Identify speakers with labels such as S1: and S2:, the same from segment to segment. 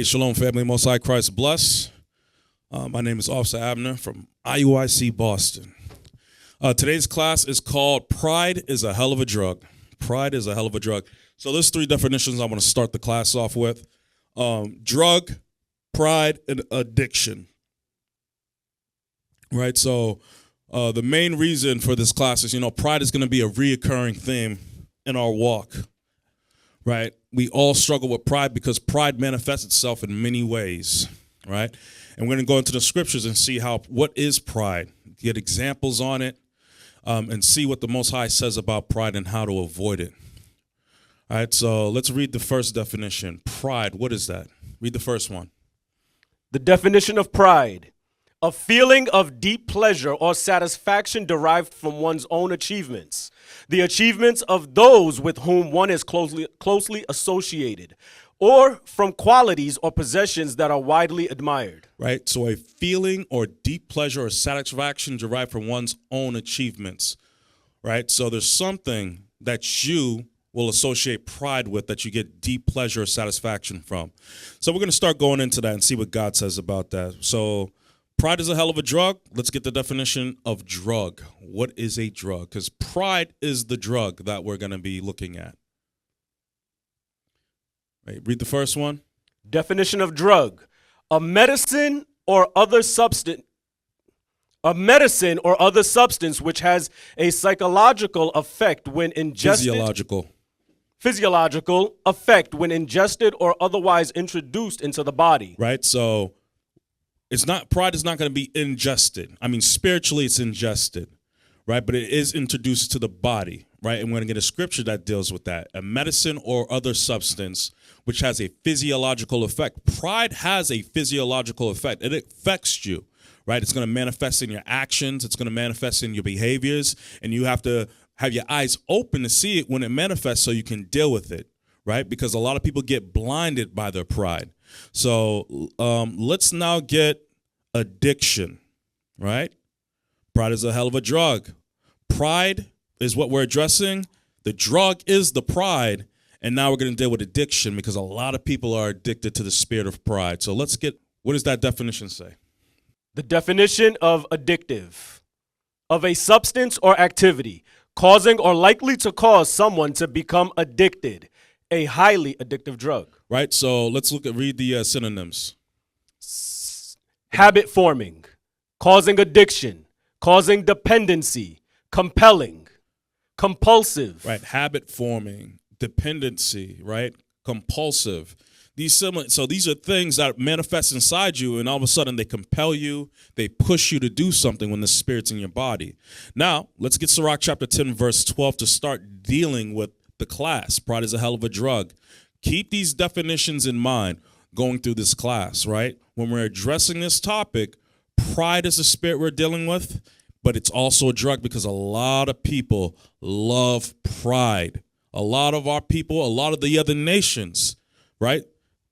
S1: Hey, shalom, family. Most High Christ bless. My name is Officer Abner from IUIC Boston. Today's class is called Pride is a Hell of a Drug. Pride is a hell of a drug. So there's three definitions I want to start the class off with. Drug, pride, and addiction. Right, so the main reason for this class is, pride is going to be a reoccurring theme in our walk. Right, we all struggle with pride because pride manifests itself in many ways, right? And we're going to go into the scriptures and see what is pride, get examples on it, and see what the Most High says about pride and how to avoid it. All right, so let's read the first definition. Pride, what is that? Read the first one.
S2: The definition of pride: a feeling of deep pleasure or satisfaction derived from one's own achievements, the achievements of those with whom one is closely associated, or from qualities or possessions that are widely admired.
S1: Right, so a feeling or deep pleasure or satisfaction derived from one's own achievements. Right, so there's something that you will associate pride with that you get deep pleasure or satisfaction from. So we're going to start going into that and see what God says about that. So pride is a hell of a drug. Let's get the definition of drug. What is a drug? Because pride is the drug that we're going to be looking at. Right, read the first one.
S2: Definition of drug: a medicine or other substance. A medicine or other substance which has a psychological effect when ingested. Physiological effect when ingested or otherwise introduced into the body.
S1: Right, so pride is not going to be ingested. I mean, spiritually it's ingested, right? But it is introduced to the body, right? And we're going to get a scripture that deals with that. A medicine or other substance which has a physiological effect. Pride has a physiological effect. It affects you, right? It's going to manifest in your actions. It's going to manifest in your behaviors. And you have to have your eyes open to see it when it manifests so you can deal with it, right? Because a lot of people get blinded by their pride. So let's now get addiction, right? Pride is a hell of a drug. Pride is what we're addressing. The drug is the pride. And now we're going to deal with addiction because a lot of people are addicted to the spirit of pride. So let's get, what does that definition say?
S2: The definition of addictive: of a substance or activity causing or likely to cause someone to become addicted, a highly addictive drug.
S1: Right, so let's read the synonyms.
S2: Habit forming, causing addiction, causing dependency, compelling, compulsive.
S1: Right, habit forming, dependency, right, compulsive. These are things that manifest inside you, and all of a sudden they compel you, they push you to do something when the spirit's in your body. Now, let's get Sirach chapter 10, verse 12 to start dealing with the class. Pride is a hell of a drug. Keep these definitions in mind going through this class, right? When we're addressing this topic, pride is the spirit we're dealing with, but it's also a drug because a lot of people love pride. A lot of our people, a lot of the other nations, right,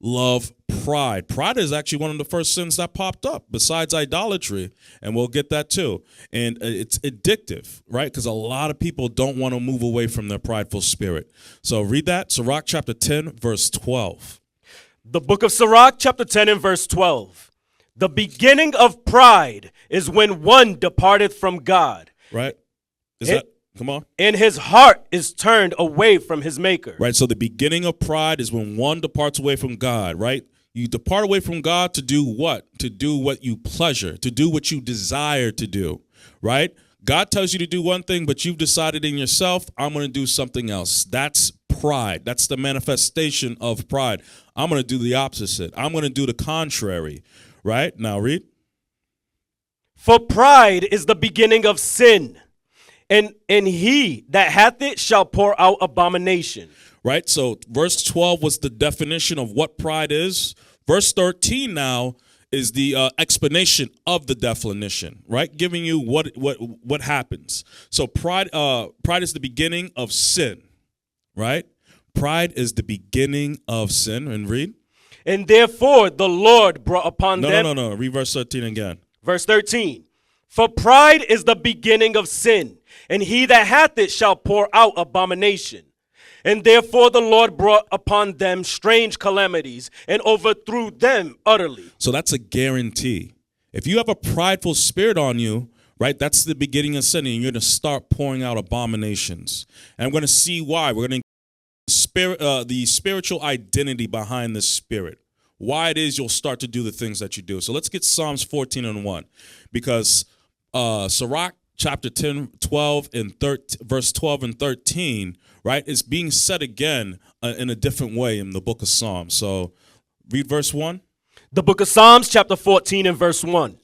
S1: love pride. Pride is actually one of the first sins that popped up besides idolatry, and we'll get that too. And it's addictive, right, because a lot of people don't want to move away from their prideful spirit. So read that, Sirach chapter 10, verse 12.
S2: The book of Sirach chapter 10 and verse 12. The beginning of pride is when one departeth from God.
S1: Right? Come on.
S2: And his heart is turned away from his maker.
S1: Right, so the beginning of pride is when one departs away from God, right? You depart away from God to do what? To do what you pleasure, to do what you desire to do, right? God tells you to do one thing, but you've decided in yourself, I'm going to do something else. That's pride. That's the manifestation of pride. I'm going to do the opposite. I'm going to do the contrary, right? Now read.
S2: For pride is the beginning of sin. And he that hath it shall pour out abomination.
S1: Right, so verse 12 was the definition of what pride is. Verse 13 now is the explanation of the definition, right? Giving you what happens. So pride is the beginning of sin, right? Pride is the beginning of sin. And read.
S2: And therefore the Lord brought upon them.
S1: No. Read verse 13 again.
S2: Verse 13. For pride is the beginning of sin, and he that hath it shall pour out abomination. And therefore the Lord brought upon them strange calamities and overthrew them utterly.
S1: So that's a guarantee. If you have a prideful spirit on you, right, that's the beginning of sin, and you're going to start pouring out abominations. And I'm going to see why. We're going to the spiritual identity behind the spirit. Why it is you'll start to do the things that you do. So let's get Psalms 14:1, because Sirach chapter 10, 12, and verse 12 and 13, right, is being said again in a different way in the book of Psalms. So read verse 1.
S2: The book of Psalms chapter 14 and verse 1.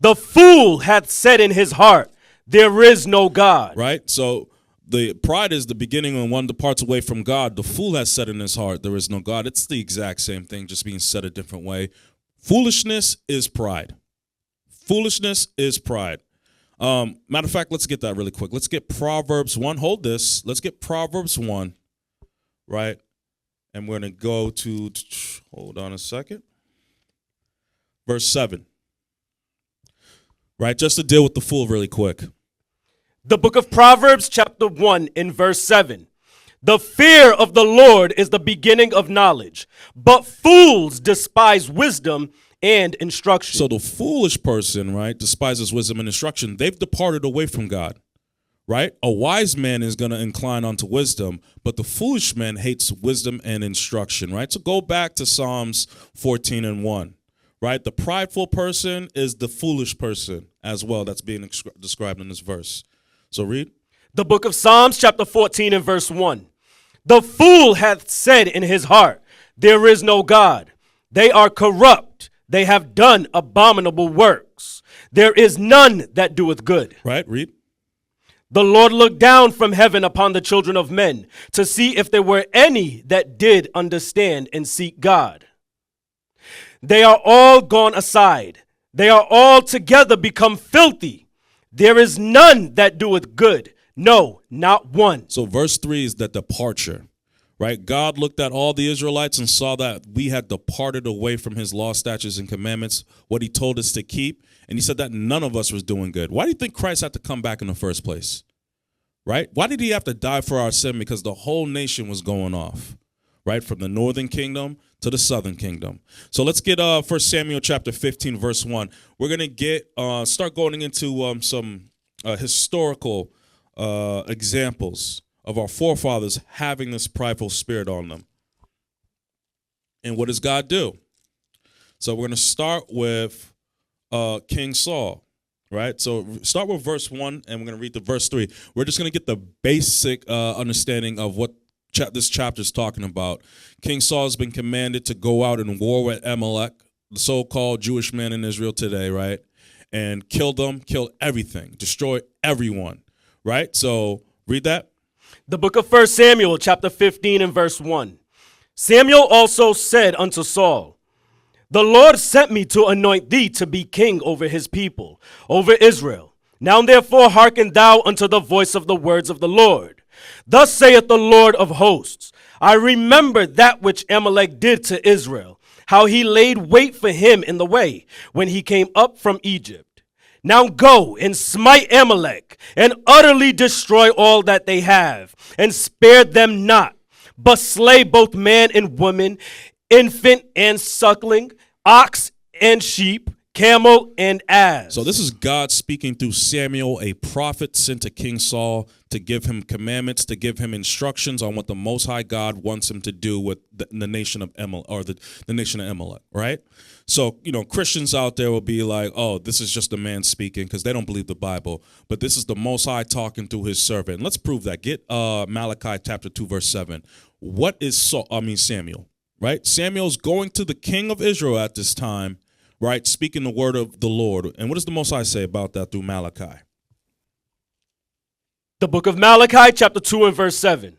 S2: The fool hath said in his heart, there is no God.
S1: Right? So the pride is the beginning when one departs away from God. The fool has said in his heart, there is no God. It's the exact same thing, just being said a different way. Foolishness is pride. Foolishness is pride. Matter of fact, let's get that really quick. Let's get Proverbs 1. Hold this. Let's get Proverbs 1, right? And we're going to go to, hold on a second, verse 7. Right, just to deal with the fool really quick.
S2: The book of Proverbs chapter 1 in verse 7. The fear of the Lord is the beginning of knowledge, but fools despise wisdom and instruction.
S1: So the foolish person, right, despises wisdom and instruction. They've departed away from God, right? A wise man is going to incline unto wisdom, but the foolish man hates wisdom and instruction, right? So go back to Psalms 14:1, right? The prideful person is the foolish person as well. That's being described in this verse. So read.
S2: The book of Psalms chapter 14 and verse 1. The fool hath said in his heart, there is no God. They are corrupt. They have done abominable works. There is none that doeth good.
S1: Right, read.
S2: The Lord looked down from heaven upon the children of men to see if there were any that did understand and seek God. They are all gone aside. They are all together become filthy. There is none that doeth good. No, not one.
S1: So verse 3 is the departure, right? God looked at all the Israelites and saw that we had departed away from his law, statutes, and commandments, what he told us to keep. And he said that none of us was doing good. Why do you think Christ had to come back in the first place? Right? Why did he have to die for our sin? Because the whole nation was going off, right? From the northern kingdom to the southern kingdom. So let's get 1 Samuel chapter 15, verse 1. We're going to get start going into some historical examples of our forefathers having this prideful spirit on them. And what does God do? So we're going to start with King Saul, right? So start with verse 1, and we're going to read to verse 3. We're just going to get the basic understanding of what this chapter is talking about. King Saul has been commanded to go out and war with Amalek, the so-called Jewish man in Israel today, right? And kill them, kill everything, destroy everyone, right? So read that.
S2: The book of 1 Samuel chapter 15 and verse 1. Samuel also said unto Saul, the Lord sent me to anoint thee to be king over his people, over Israel. Now therefore hearken thou unto the voice of the words of the Lord. Thus saith the Lord of hosts, I remember that which Amalek did to Israel, how he laid wait for him in the way when he came up from Egypt. Now go and smite Amalek and utterly destroy all that they have, and spare them not, but slay both man and woman, infant and suckling, ox and sheep, camel and ass.
S1: So this is God speaking through Samuel, a prophet sent to King Saul to give him commandments, to give him instructions on what the Most High God wants him to do with the nation of Amalek, or the nation of Amalek, right? So, Christians out there will be like, oh, this is just a man speaking, because they don't believe the Bible. But this is the Most High talking through his servant. And let's prove that. Get Malachi chapter 2, verse 7. What is Samuel, right? Samuel's going to the king of Israel at this time, right, speaking the word of the Lord. And what does the Most High say about that through Malachi?
S2: The book of Malachi, chapter 2 and verse 7.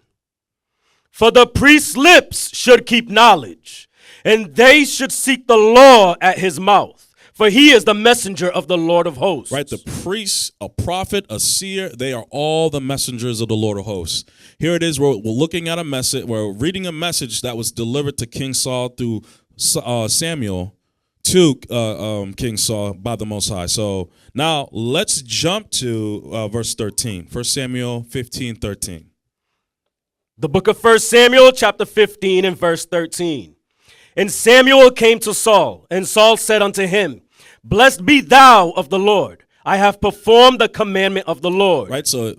S2: For the priest's lips should keep knowledge, and they should seek the law at his mouth. For he is the messenger of the Lord of hosts.
S1: Right, the priest, a prophet, a seer, they are all the messengers of the Lord of hosts. Here it is, we're looking at a message, we're reading a message that was delivered to King Saul through Samuel, to King Saul by the Most High. So now let's jump to verse 13. 1 Samuel 15:13.
S2: The book of 1 Samuel, chapter 15 and verse 13. And Samuel came to Saul, and Saul said unto him, Blessed be thou of the Lord. I have performed the commandment of the Lord.
S1: Right, so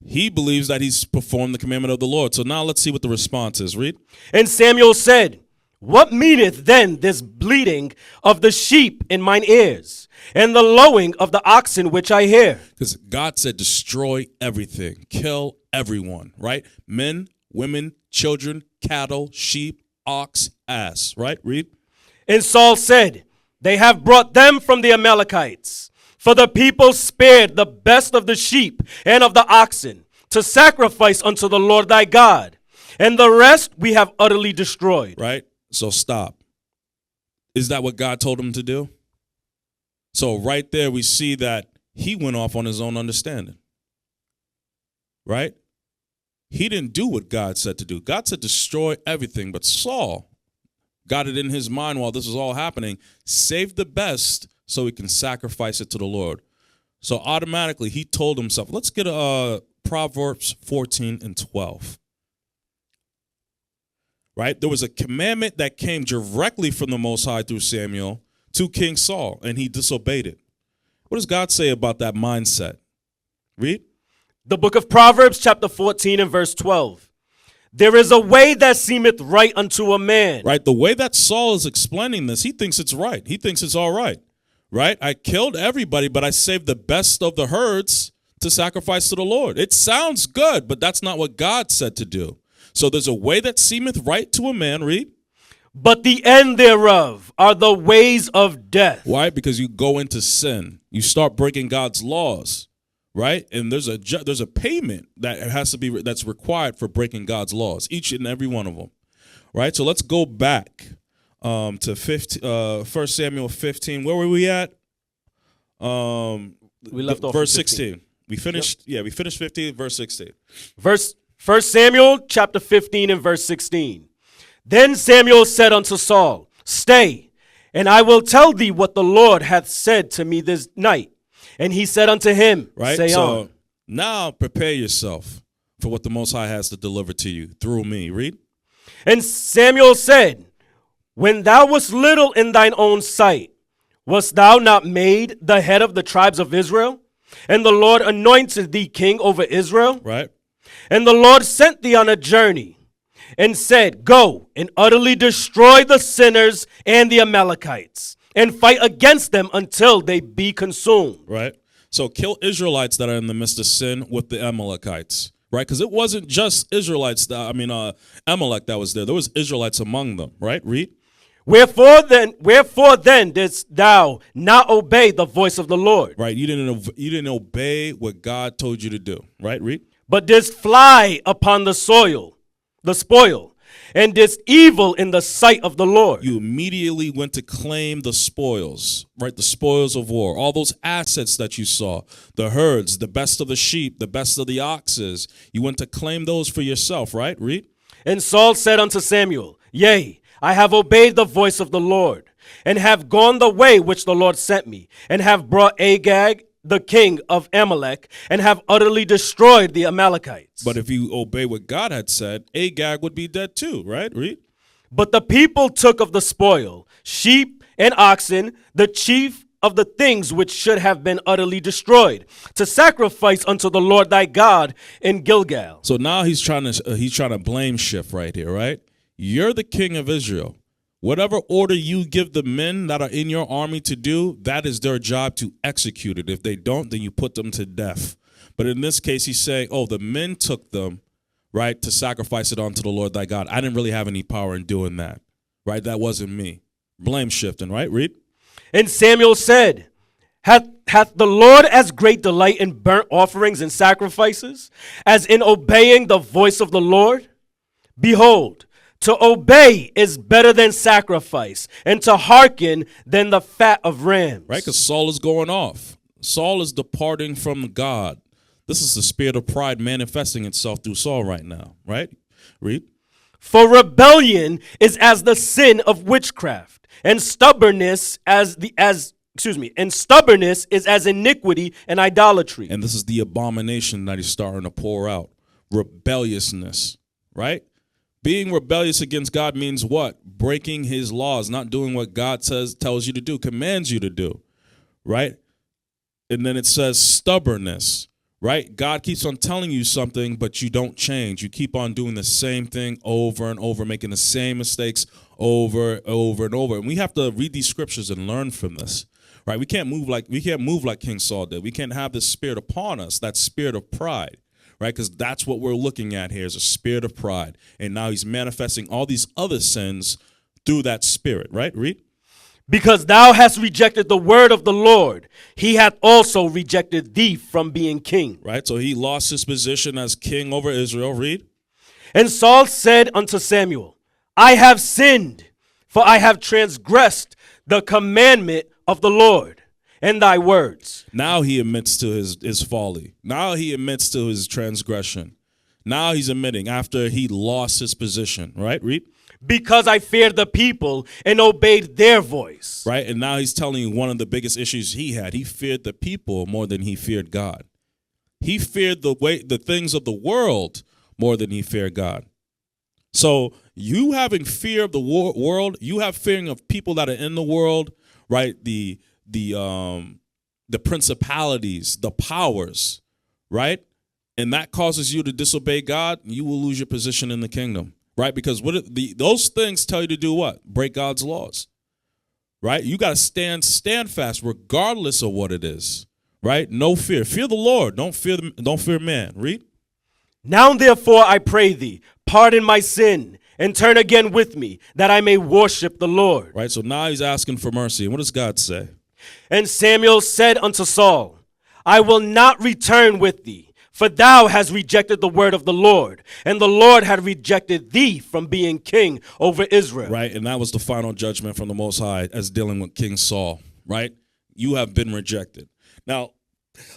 S1: he believes that he's performed the commandment of the Lord. So now let's see what the response is. Read.
S2: And Samuel said, What meaneth then this bleating of the sheep in mine ears, and the lowing of the oxen which I hear?
S1: Because God said, destroy everything, kill everyone, right? Men, women, children, cattle, sheep, ox, ass, right? Read.
S2: And Saul said, They have brought them from the Amalekites. For the people spared the best of the sheep and of the oxen to sacrifice unto the Lord thy God. And the rest we have utterly destroyed.
S1: Right? So stop. Is that what God told him to do? So right there we see that he went off on his own understanding. Right? He didn't do what God said to do. God said destroy everything. But Saul got it in his mind while this was all happening. Save the best so he can sacrifice it to the Lord. So automatically he told himself, let's get Proverbs 14 and 12. Right? There was a commandment that came directly from the Most High through Samuel to King Saul, and he disobeyed it. What does God say about that mindset? Read.
S2: The book of Proverbs, chapter 14 and verse 12. There is a way that seemeth right unto a man.
S1: Right? The way that Saul is explaining this, he thinks it's right. He thinks it's all right. Right? I killed everybody, but I saved the best of the herds to sacrifice to the Lord. It sounds good, but that's not what God said to do. So there's a way that seemeth right to a man, read.
S2: But the end thereof are the ways of death.
S1: Why? Because you go into sin. You start breaking God's laws. Right? And there's a payment that has to be that's required for breaking God's laws, each and every one of them. Right? So let's go back to 1 Samuel 15. Where were we at?
S2: We left off
S1: verse
S2: at
S1: 16. We finished, we finished 15, verse 16.
S2: 1 Samuel chapter 15 and verse 16. Then Samuel said unto Saul, Stay, and I will tell thee what the Lord hath said to me this night. And he said unto him,
S1: right?
S2: Say
S1: so
S2: on.
S1: Now prepare yourself for what the Most High has to deliver to you through me. Read.
S2: And Samuel said, When thou wast little in thine own sight, wast thou not made the head of the tribes of Israel? And the Lord anointed thee king over Israel?
S1: Right.
S2: And the Lord sent thee on a journey and said, Go and utterly destroy the sinners and the Amalekites, and fight against them until they be consumed.
S1: Right. So kill Israelites that are in the midst of sin with the Amalekites. Right. Because it wasn't just Israelites, Amalek that was there. There was Israelites among them. Right. Read.
S2: Wherefore then didst thou not obey the voice of the Lord?
S1: Right. You didn't obey what God told you to do. Right. Read.
S2: But didst fly upon the spoil, and didst evil in the sight of the Lord.
S1: You immediately went to claim the spoils, right? The spoils of war, all those assets that you saw, the herds, the best of the sheep, the best of the oxes. You went to claim those for yourself, right? Read.
S2: And Saul said unto Samuel, Yea, I have obeyed the voice of the Lord, and have gone the way which the Lord sent me, and have brought Agag, the king of Amalek, and have utterly destroyed the Amalekites.
S1: But if you obey what God had said, Agag would be dead too, right? Read.
S2: But the people took of the spoil, sheep and oxen, the chief of the things which should have been utterly destroyed, to sacrifice unto the Lord thy God in Gilgal.
S1: So now he's trying to blame shift right here, right? You're the king of Israel. Whatever order you give the men that are in your army to do, that is their job to execute it. If they don't, then you put them to death. But in this case, he's saying, the men took them, right, to sacrifice it unto the Lord thy God. I didn't really have any power in doing that, right? That wasn't me. Blame shifting, right? Read.
S2: And Samuel said, Hath the Lord as great delight in burnt offerings and sacrifices as in obeying the voice of the Lord? Behold, to obey is better than sacrifice, and to hearken than the fat of rams.
S1: Right, because Saul is going off. Saul is departing from God. This is the spirit of pride manifesting itself through Saul right now, right? Read.
S2: For rebellion is as the sin of witchcraft, and stubbornness stubbornness is as iniquity and idolatry.
S1: And this is the abomination that he's starting to pour out. Rebelliousness. right? Being rebellious against God means what? Breaking his laws, not doing what God tells you to do, commands you to do, right? And then it says stubbornness, right? God keeps on telling you something, but you don't change. You keep on doing the same thing over and over, making the same mistakes over and over. And we have to read these scriptures and learn from this, right? We can't move like King Saul did. We can't have this spirit upon us, that spirit of pride, right? Because that's what we're looking at here is a spirit of pride. And now he's manifesting all these other sins through that spirit, right? Read.
S2: Because thou hast rejected the word of the Lord, he hath also rejected thee from being king.
S1: Right, so he lost his position as king over Israel. Read.
S2: And Saul said unto Samuel, I have sinned, for I have transgressed the commandment of the Lord and thy words.
S1: Now he admits to his folly. Now he admits to his transgression. Now he's admitting after he lost his position. Right, read.
S2: Because I feared the people and obeyed their voice.
S1: Right, and now he's telling you one of the biggest issues he had. He feared the people more than he feared God. He feared the things of the world more than he feared God. So you having fear of the world, you have fearing of people that are in the world, right? The principalities, the powers, right? And that causes you to disobey God, you will lose your position in the kingdom. Right, because those things tell you to do what? Break God's laws. Right, you got to stand fast, regardless of what it is. Right, no fear. Fear the Lord. Don't fear man. Read.
S2: Now therefore I pray thee, pardon my sin, and turn again with me, that I may worship the Lord.
S1: Right, so now he's asking for mercy. And what does God say?
S2: And Samuel said unto Saul, I will not return with thee. For thou hast rejected the word of the Lord, and the Lord had rejected thee from being king over Israel.
S1: Right, and that was the final judgment from the Most High as dealing with King Saul, right? You have been rejected. Now,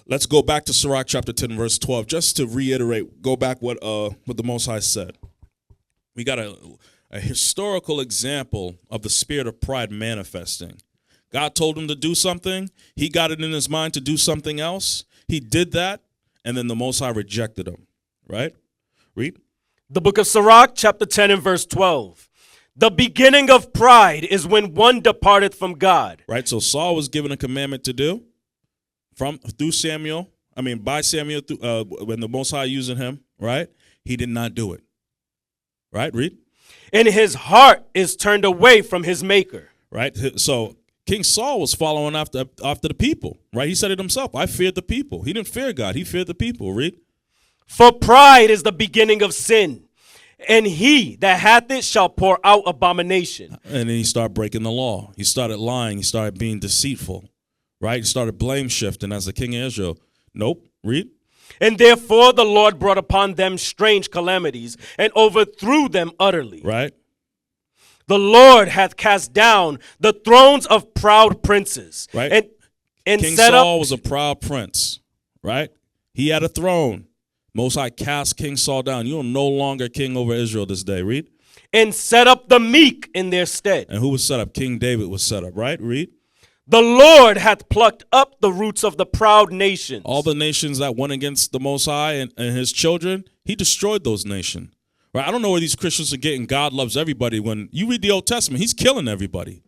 S1: let's go back to Sirach chapter 10, verse 12, just to reiterate, go back what the Most High said. We got a historical example of the spirit of pride manifesting. God told him to do something. He got it in his mind to do something else. He did that. And then the Most High rejected him, right? Read.
S2: The book of Sirach, chapter 10 and verse 12. The beginning of pride is when one departeth from God.
S1: Right, so Saul was given a commandment to do by Samuel, when the Most High using him, right? He did not do it. Right, read.
S2: And his heart is turned away from his maker.
S1: Right, so King Saul was following after the people, right? He said it himself. I feared the people. He didn't fear God. He feared the people. Read.
S2: For pride is the beginning of sin, and he that hath it shall pour out abomination.
S1: And then he started breaking the law. He started lying. He started being deceitful, right? He started blame shifting as the king of Israel. Nope. Read.
S2: And therefore the Lord brought upon them strange calamities and overthrew them utterly.
S1: Right.
S2: The Lord hath cast down the thrones of proud princes.
S1: Right.
S2: And
S1: King
S2: set
S1: Saul
S2: up,
S1: was a proud prince. Right. He had a throne. Most High cast King Saul down. You are no longer king over Israel this day. Read.
S2: And set up the meek in their stead.
S1: And who was set up? King David was set up. Right. Read.
S2: The Lord hath plucked up the roots of the proud nations.
S1: All the nations that went against the Most High and his children, he destroyed those nations. Right? I don't know where these Christians are getting God loves everybody. When you read the Old Testament, he's killing everybody.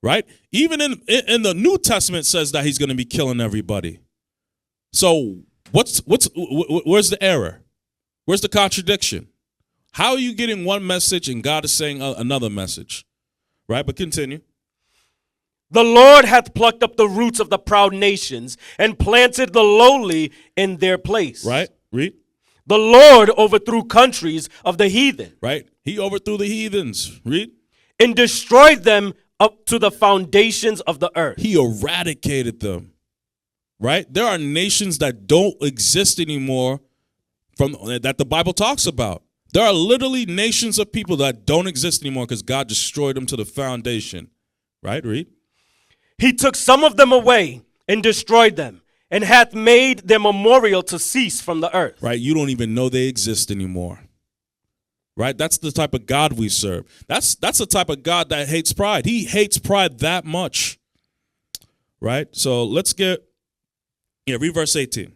S1: Right? Even in the New Testament says that he's going to be killing everybody. So where's the error? Where's the contradiction? How are you getting one message and God is saying another message? Right? But continue.
S2: The Lord hath plucked up the roots of the proud nations and planted the lowly in their place.
S1: Right? Read.
S2: The Lord overthrew countries of the heathen.
S1: Right? He overthrew the heathens. Read.
S2: And destroyed them up to the foundations of the earth.
S1: He eradicated them. Right? There are nations that don't exist anymore that the Bible talks about. There are literally nations of people that don't exist anymore because God destroyed them to the foundation. Right? Read.
S2: He took some of them away and destroyed them, and hath made their memorial to cease from the earth.
S1: Right? You don't even know they exist anymore. Right? That's the type of God we serve. That's the type of God that hates pride. He hates pride that much. Right? So let's read verse 18.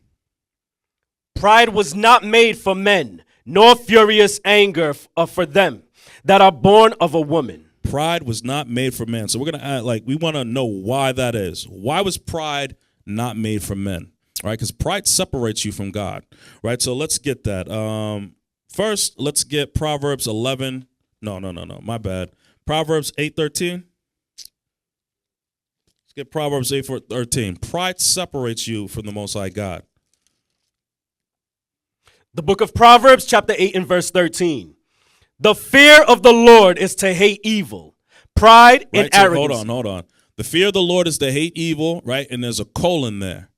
S2: Pride was not made for men, nor furious anger for them that are born of a woman.
S1: Pride was not made for men. So we're going to add, we want to know why that is. Why was pride not made for men? All right, because pride separates you from God. Right, so let's get that. First, let's get Proverbs 11. No, my bad. Proverbs 8:13. Let's get Proverbs 8:13. Pride separates you from the Most High God.
S2: The book of Proverbs, chapter 8 and verse 13. The fear of the Lord is to hate evil, pride and arrogance.
S1: Hold on. The fear of the Lord is to hate evil, right? And there's a colon there,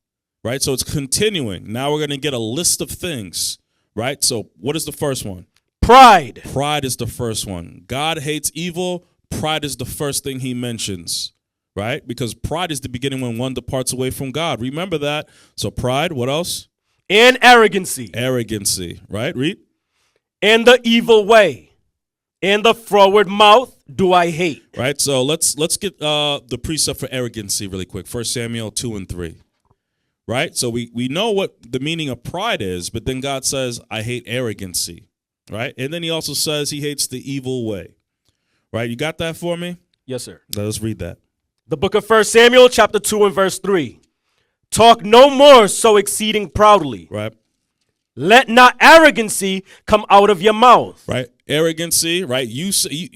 S1: right? So it's continuing. Now we're going to get a list of things, right? So what is the first one?
S2: Pride.
S1: Pride is the first one. God hates evil. Pride is the first thing he mentions, right? Because pride is the beginning when one departs away from God. Remember that. So pride, what else?
S2: And arrogancy.
S1: Arrogancy, right? Read.
S2: And the evil way. And the froward mouth do I hate.
S1: Right, so let's get the precept for arrogancy really quick. 1 Samuel 2 and 3. Right, so we know what the meaning of pride is, but then God says, I hate arrogancy. Right, and then he also says he hates the evil way. Right, you got that for me?
S2: Yes, sir.
S1: Let us read that.
S2: The book of 1 Samuel chapter 2 and verse 3. Talk no more so exceeding proudly.
S1: Right.
S2: Let not arrogancy come out of your mouth.
S1: Right. Arrogancy, right? You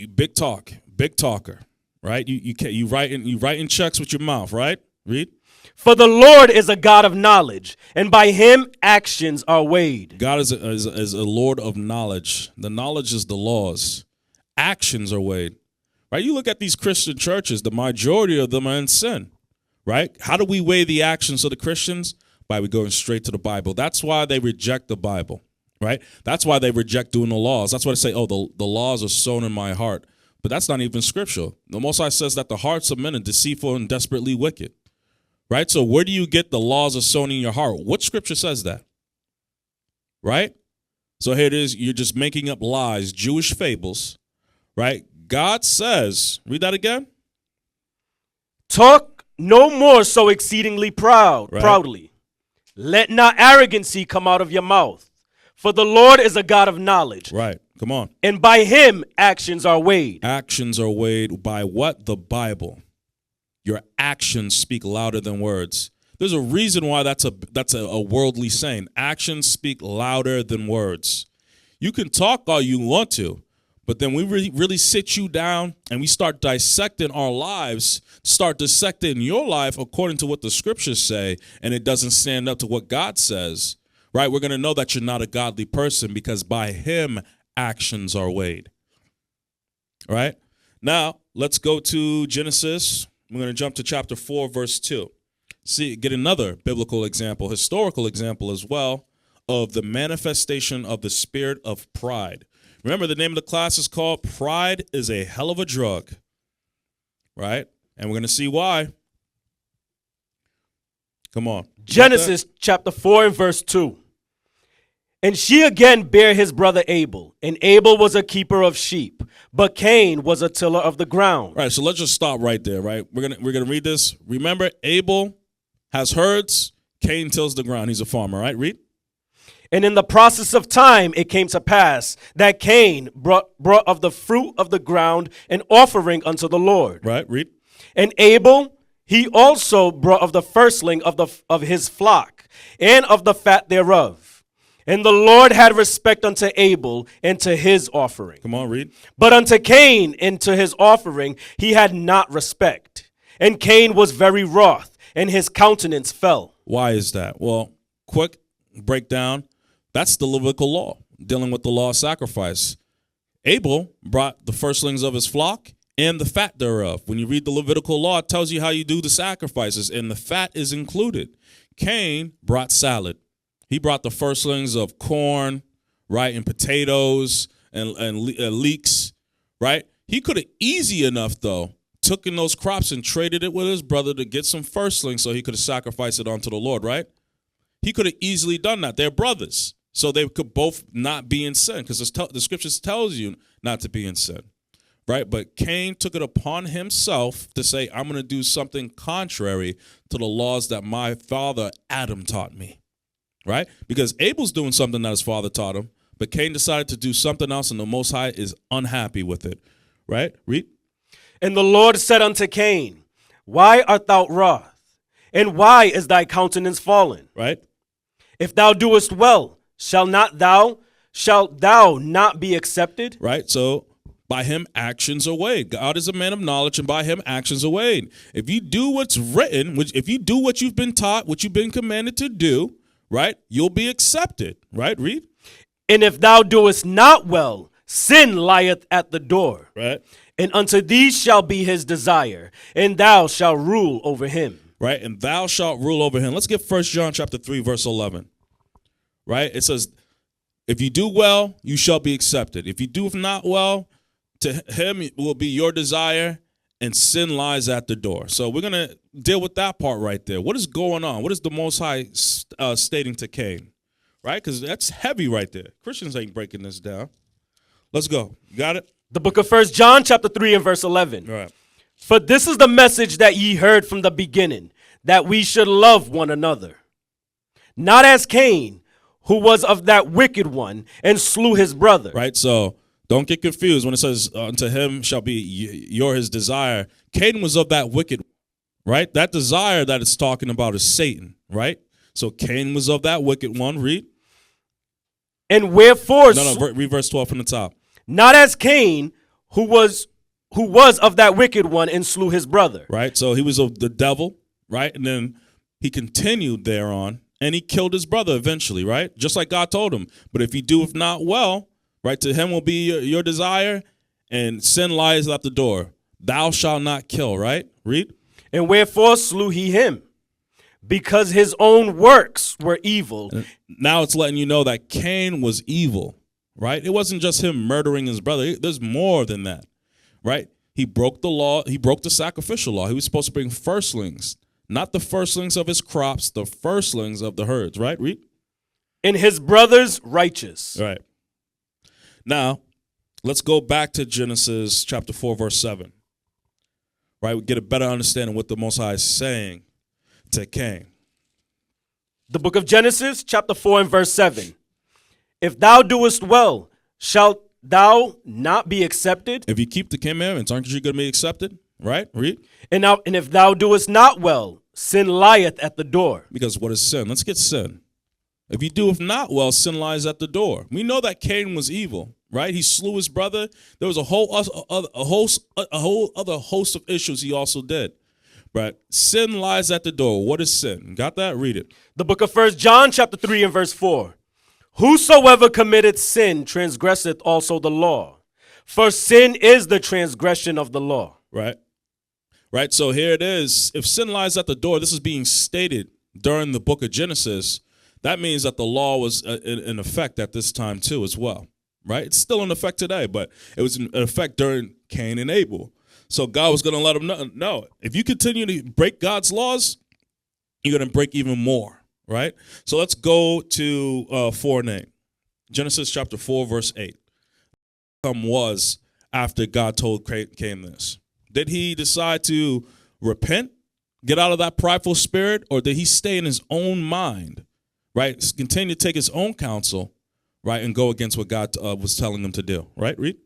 S1: big talker, right? You writing checks with your mouth, right? Read.
S2: For the Lord is a God of knowledge, and by him actions are weighed.
S1: God is a Lord of knowledge. The knowledge is the laws. Actions are weighed. Right? You look at these Christian churches, the majority of them are in sin. Right? How do we weigh the actions of the Christians? By we going straight to the Bible. That's why they reject the Bible. Right? That's why they reject doing the laws. That's why they say, oh, the laws are sown in my heart. But that's not even scriptural. The Most High says that the hearts of men are deceitful and desperately wicked. Right? So where do you get the laws are sown in your heart? What scripture says that? Right? So here it is. You're just making up lies, Jewish fables. Right? God says, read that again.
S2: Talk no more so exceedingly proudly. Let not arrogancy come out of your mouth. For the Lord is a God of knowledge.
S1: Right. Come on.
S2: And by him actions are weighed.
S1: Actions are weighed by what? The Bible. Your actions speak louder than words. There's a reason why that's a worldly saying. Actions speak louder than words. You can talk all you want to, but then we really sit you down and we start dissecting our lives, start dissecting your life according to what the scriptures say, and it doesn't stand up to what God says, right? We're going to know that you're not a godly person because by him, actions are weighed. All right? Now, let's go to Genesis. We're going to jump to chapter 4, verse 2. See, get another biblical example, historical example as well, of the manifestation of the spirit of pride. Remember, the name of the class is called Pride is a Hell of a Drug, right? And we're going to see why. Come on.
S2: Genesis chapter 4 and verse 2. And she again bare his brother Abel, and Abel was a keeper of sheep, but Cain was a tiller of the ground.
S1: Right, so let's just stop right there, right? We're gonna read this. Remember, Abel has herds, Cain tills the ground. He's a farmer, right? Read.
S2: And in the process of time, it came to pass that Cain brought of the fruit of the ground an offering unto the Lord.
S1: Right, read.
S2: And Abel, he also brought of the firstling of his flock, and of the fat thereof. And the Lord had respect unto Abel and to his offering.
S1: Come on, read.
S2: But unto Cain and to his offering he had not respect. And Cain was very wroth, and his countenance fell.
S1: Why is that? Well, quick breakdown. That's the Levitical law, dealing with the law of sacrifice. Abel brought the firstlings of his flock and the fat thereof. When you read the Levitical law, it tells you how you do the sacrifices, and the fat is included. Cain brought salad. He brought the firstlings of corn, right, and potatoes and leeks, right? He could have easy enough, though, took in those crops and traded it with his brother to get some firstlings so he could have sacrificed it unto the Lord, right? He could have easily done that. They're brothers. So they could both not be in sin because the scriptures tells you not to be in sin, right? But Cain took it upon himself to say, I'm going to do something contrary to the laws that my father Adam taught me, right? Because Abel's doing something that his father taught him, But Cain decided to do something else, and the Most High is unhappy with it. Right? Read.
S2: And the Lord said unto Cain, why art thou wroth? And why is thy countenance fallen?
S1: Right?
S2: If thou doest well, shalt thou not be accepted?
S1: Right? So by him actions are weighed. God is a man of knowledge, and by him actions are weighed. If you do what's written, if you do what you've been taught, what you've been commanded to do, right, you'll be accepted. Right? Read.
S2: And if thou doest not well, sin lieth at the door.
S1: Right?
S2: And unto thee shall be his desire, and thou shalt rule over him.
S1: Right? And thou shalt rule over him. Let's get 1 John chapter 3, verse 11. Right? It says, if you do well, you shall be accepted. If you do not well, to him will be your desire, and sin lies at the door. So we're going to deal with that part right there. What is going on? What is the Most High stating to Cain? Right? Because that's heavy right there. Christians ain't breaking this down. Let's go. You got it?
S2: The book of 1 John chapter 3 and verse 11.
S1: All right.
S2: For this is the message that ye heard from the beginning, that we should love one another. Not as Cain, who was of that wicked one, and slew his brother.
S1: Right? So don't get confused when it says, unto him shall be his desire. Cain was of that wicked, right? That desire that it's talking about is Satan, right? So Cain was of that wicked one. Read.
S2: And wherefore...
S1: Read verse 12 from the top.
S2: Not as Cain, who was of that wicked one and slew his brother.
S1: Right? So he was of the devil, right? And then he continued thereon, and he killed his brother eventually, right? Just like God told him. But if you do not well, right, to him will be your desire, and sin lies at the door. Thou shalt not kill, right? Read.
S2: And wherefore slew he him? Because his own works were evil.
S1: And now it's letting you know that Cain was evil, right? It wasn't just him murdering his brother. There's more than that, right? He broke the law. He broke the sacrificial law. He was supposed to bring firstlings, not the firstlings of his crops, the firstlings of the herds, right? Read.
S2: And his brothers righteous.
S1: Right. Now, let's go back to Genesis chapter 4, verse 7. Right? We get a better understanding of what the Most High is saying to Cain.
S2: The book of Genesis, chapter 4 and verse 7. If thou doest well, shalt thou not be accepted?
S1: If you keep the commandments, aren't you going to be accepted? Right? Read.
S2: And if thou doest not well, sin lieth at the door.
S1: Because what is sin? Let's get sin. If you do not well, sin lies at the door. We know that Cain was evil, right? He slew his brother. There was a whole other host of issues he also did. But sin lies at the door. What is sin? Got that? Read it.
S2: The book of 1 John chapter 3 and verse 4. Whosoever committeth sin transgresseth also the law. For sin is the transgression of the law.
S1: Right. Right. So here it is. If sin lies at the door, this is being stated during the book of Genesis. That means that the law was in effect at this time too as well. Right. It's still in effect today, but it was in effect during Cain and Abel. So God was going to let them know, no, if you continue to break God's laws, you're going to break even more. Right. So let's go to 4 and 8. Genesis chapter 4, verse 8. Was after God told Cain this. Did he decide to repent, get out of that prideful spirit, or did he stay in his own mind, right? Continue to take his own counsel, right, and go against what God was telling him to do, right? Read.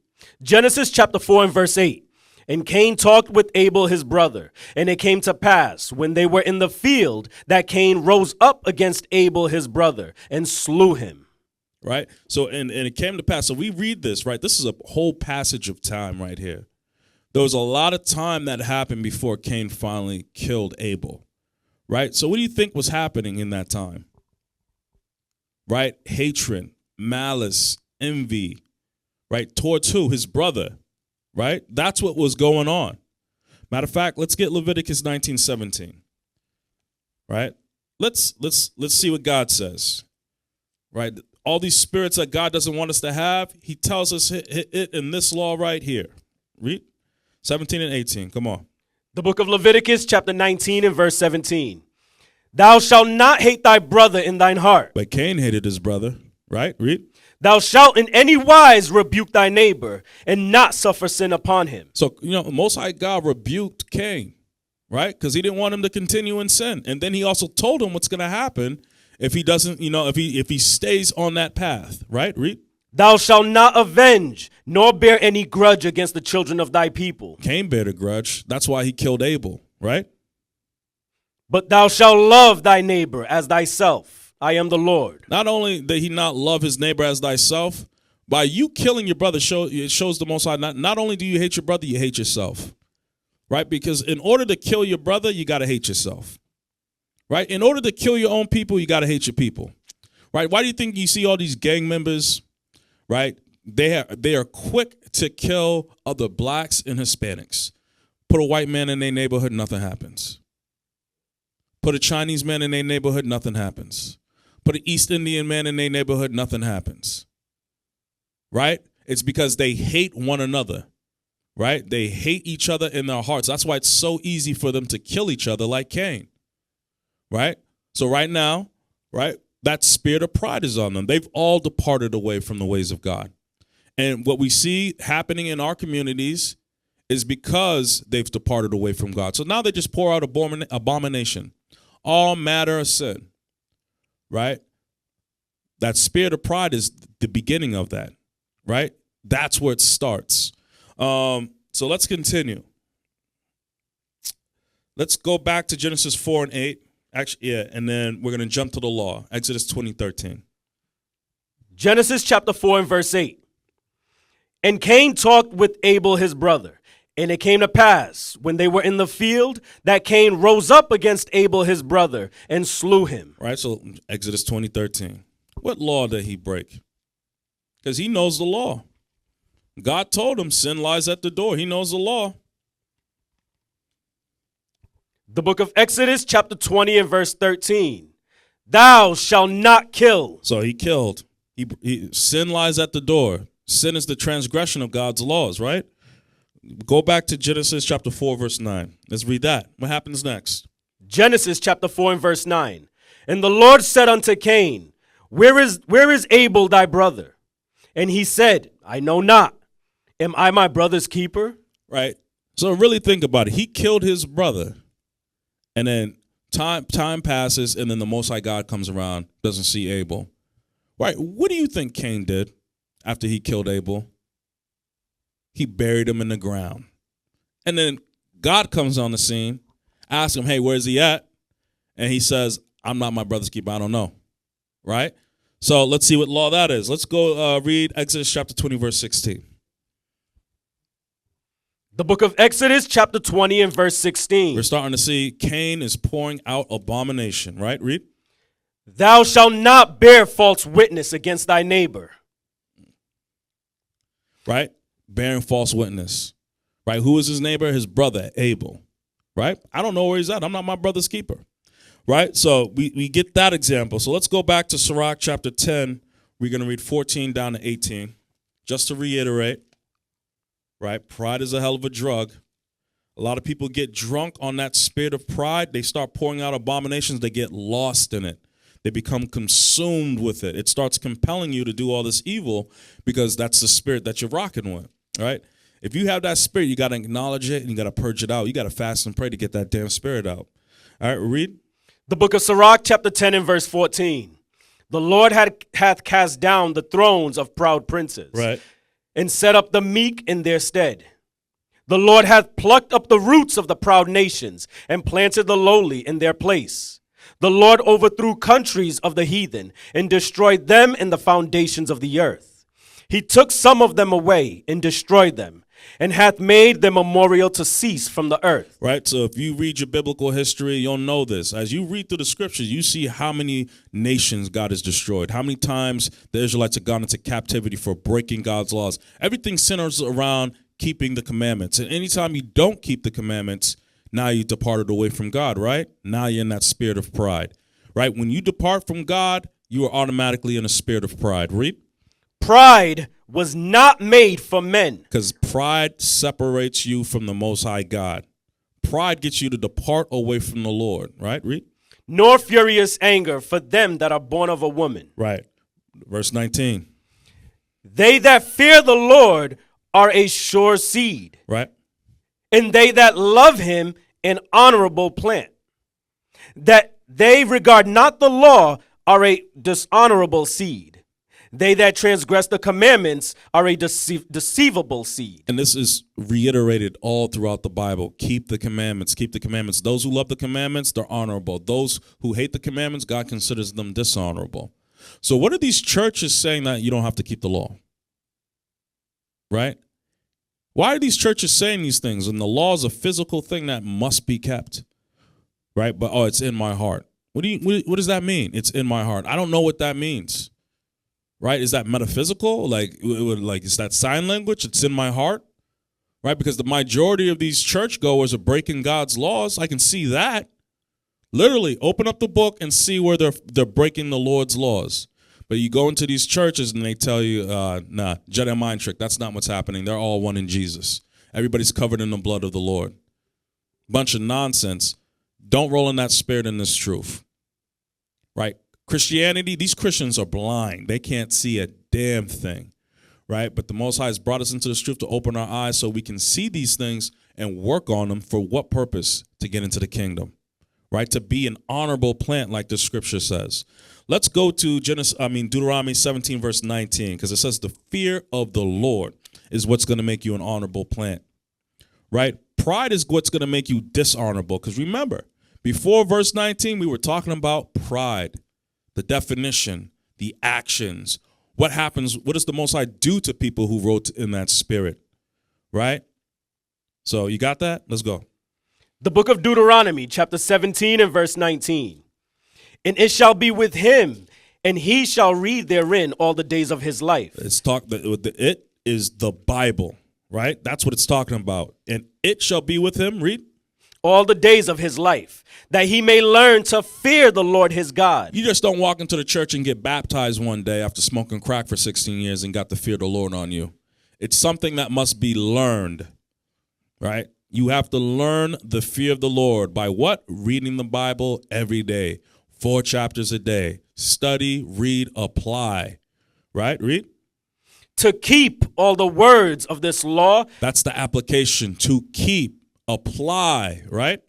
S2: Genesis chapter 4 and verse 8. And Cain talked with Abel his brother, and it came to pass, when they were in the field, that Cain rose up against Abel his brother and slew him.
S1: Right? So, and it came to pass. So we read this, right? This is a whole passage of time right here. There was a lot of time that happened before Cain finally killed Abel, right? So what do you think was happening in that time? Right? Hatred, malice, envy, right? Towards who? His brother, right? That's what was going on. Matter of fact, let's get Leviticus 19:17, right? Let's see what God says, right? All these spirits that God doesn't want us to have, he tells us it in this law right here. Read 17 and 18. Come on.
S2: The book of Leviticus chapter 19 and verse 17. Thou shalt not hate thy brother in thine heart.
S1: But Cain hated his brother, right? Read.
S2: Thou shalt in any wise rebuke thy neighbor and not suffer sin upon him.
S1: So, Most High God rebuked Cain, right? Because he didn't want him to continue in sin. And then he also told him what's going to happen if he doesn't, if he stays on that path, right? Read.
S2: Thou shalt not avenge, nor bear any grudge against the children of thy people.
S1: Cain bared a grudge. That's why he killed Abel, right?
S2: But thou shalt love thy neighbor as thyself. I am the Lord.
S1: Not only did he not love his neighbor as thyself, by you killing your brother, it shows the Most High, not only do you hate your brother, you hate yourself, right? Because in order to kill your brother, you got to hate yourself, right? In order to kill your own people, you got to hate your people, right? Why do you think you see all these gang members, right? They are quick to kill other blacks and Hispanics. Put a white man in their neighborhood, nothing happens. Put a Chinese man in their neighborhood, nothing happens. Put an East Indian man in their neighborhood, nothing happens. Right? It's because they hate one another. Right? They hate each other in their hearts. That's why it's so easy for them to kill each other like Cain. Right? So right now, right, that spirit of pride is on them. They've all departed away from the ways of God. And what we see happening in our communities is because they've departed away from God. So now they just pour out abomination, all matter of sin, right? That spirit of pride is the beginning of that, right? That's where it starts. So let's continue. Let's go back to Genesis 4 and 8. Actually, yeah, and then we're going to jump to the law, Exodus 20:13.
S2: Genesis chapter 4 and verse 8. And Cain talked with Abel his brother. And it came to pass, when they were in the field, that Cain rose up against Abel his brother and slew him.
S1: Right, so Exodus 20:13. What law did he break? Because he knows the law. God told him sin lies at the door. He knows the law.
S2: The book of Exodus chapter 20 and verse 13. Thou shalt not kill.
S1: So he killed. Sin lies at the door. Sin is the transgression of God's laws, right? Go back to Genesis chapter 4, verse 9. Let's read that. What happens next?
S2: Genesis chapter 4 and verse 9. And the Lord said unto Cain, Where is Abel thy brother? And he said, I know not. Am I my brother's keeper?
S1: Right. So really think about it. He killed his brother. And then time passes, and then the Most High God comes around, doesn't see Abel. Right. What do you think Cain did after he killed Abel? He buried him in the ground. And then God comes on the scene, asks him, hey, where's he at? And he says, I'm not my brother's keeper. I don't know. Right? So let's see what law that is. Let's go read Exodus chapter 20, verse 16.
S2: The book of Exodus chapter 20 and verse 16.
S1: We're starting to see Cain is pouring out abomination. Right? Read.
S2: Thou shalt not bear false witness against thy neighbor.
S1: Right? Bearing false witness. Right? Who is his neighbor? His brother, Abel. Right? I don't know where he's at. I'm not my brother's keeper. Right? So we get that example. So let's go back to Sirach chapter 10. We're going to read 14 down to 18. Just to reiterate. Right? Pride is a hell of a drug. A lot of people get drunk on that spirit of pride. They start pouring out abominations. They get lost in it. They become consumed with it. It starts compelling you to do all this evil because that's the spirit that you're rocking with. Right? If you have that spirit, you got to acknowledge it and you got to purge it out. You got to fast and pray to get that damn spirit out. All right, read.
S2: The book of Sirach chapter 10 and verse 14. The Lord hath cast down the thrones of proud princes.
S1: Right.
S2: And set up the meek in their stead. The Lord hath plucked up the roots of the proud nations and planted the lowly in their place. The Lord overthrew countries of the heathen and destroyed them in the foundations of the earth. He took some of them away and destroyed them, and hath made their memorial to cease from the earth.
S1: Right, so if you read your biblical history, you'll know this. As you read through the scriptures, you see how many nations God has destroyed, how many times the Israelites have gone into captivity for breaking God's laws. Everything centers around keeping the commandments. And anytime you don't keep the commandments, now you departed away from God, right? Now you're in that spirit of pride, right? When you depart from God, you are automatically in a spirit of pride. Read.
S2: Pride was not made for men.
S1: Because pride separates you from the Most High God. Pride gets you to depart away from the Lord, right? Read.
S2: Nor furious anger for them that are born of a woman.
S1: Right. Verse 19.
S2: They that fear the Lord are a sure seed.
S1: Right.
S2: And they that love him an honorable plant. That they regard not the law are a dishonorable seed. They that transgress the commandments are a deceivable seed.
S1: And this is reiterated all throughout the Bible. Keep the commandments. Keep the commandments. Those who love the commandments, they're honorable. Those who hate the commandments, God considers them dishonorable. So what are these churches saying that you don't have to keep the law? Right? Why are these churches saying these things? And the law is a physical thing that must be kept. Right? But, it's in my heart. What does that mean? It's in my heart. I don't know what that means. Right? Is that metaphysical? Like is that sign language? It's in my heart, right? Because the majority of these churchgoers are breaking God's laws. I can see that. Literally, open up the book and see where they're breaking the Lord's laws. But you go into these churches and they tell you, nah, Jedi mind trick. That's not what's happening. They're all one in Jesus. Everybody's covered in the blood of the Lord. Bunch of nonsense. Don't roll in that spirit and this truth, right? Christianity, these Christians are blind. They can't see a damn thing, right? But the Most High has brought us into this truth to open our eyes so we can see these things and work on them. For what purpose? To get into the kingdom, right? To be an honorable plant like the scripture says. Let's go to Deuteronomy 17, verse 19, because it says the fear of the Lord is what's going to make you an honorable plant, right? Pride is what's going to make you dishonorable. Because remember, before verse 19, we were talking about pride. The definition, the actions, what happens, what does the Most High do to people who wrote in that spirit, right? So you got that? Let's go.
S2: The book of Deuteronomy, chapter 17 and verse 19. And it shall be with him, and he shall read therein all the days of his life.
S1: It is the Bible, right? That's what it's talking about. And it shall be with him, read.
S2: All the days of his life, that he may learn to fear the Lord his God.
S1: You just don't walk into the church and get baptized one day after smoking crack for 16 years and got the fear of the Lord on you. It's something that must be learned, right? You have to learn the fear of the Lord by what? Reading the Bible every day, 4 chapters a day. Study, read, apply, right? Read.
S2: To keep all the words of this law.
S1: That's the application. To keep. Apply, right?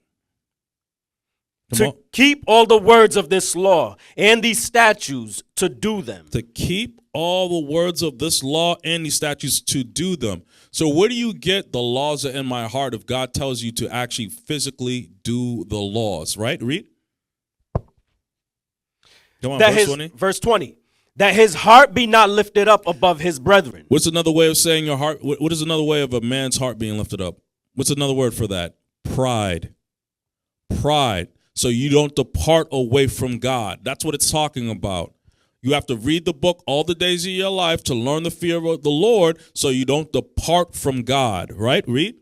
S2: Keep all the words of this law and these statutes to do them.
S1: To keep all the words of this law and these statutes to do them. So where do you get the laws are in my heart if God tells you to actually physically do the laws, right? Read. Come on, verse 20.
S2: Verse 20. That his heart be not lifted up above his brethren.
S1: What's another way of saying your heart? What is another way of a man's heart being lifted up? What's another word for that? Pride. Pride. So you don't depart away from God. That's what it's talking about. You have to read the book all the days of your life to learn the fear of the Lord so you don't depart from God. Right? Read.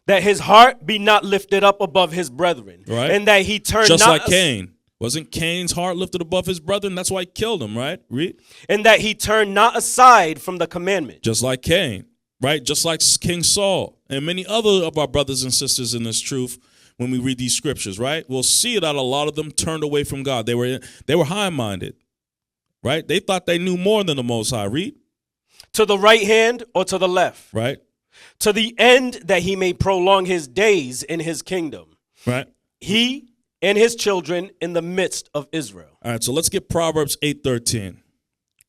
S2: That his heart be not lifted up above his brethren. Right. And that he turn
S1: just
S2: not...
S1: like Cain. Wasn't Cain's heart lifted above his brethren? That's why he killed him, right? Read.
S2: And that he turn not aside from the commandment.
S1: Just like Cain. Right? Just like King Saul and many other of our brothers and sisters in this truth, when we read these scriptures, right? We'll see that a lot of them turned away from God. They were high-minded, right? They thought they knew more than the Most High. Read.
S2: To the right hand or to the left.
S1: Right.
S2: To the end that he may prolong his days in his kingdom.
S1: Right.
S2: He and his children in the midst of Israel.
S1: All right, so let's get Proverbs 8:13.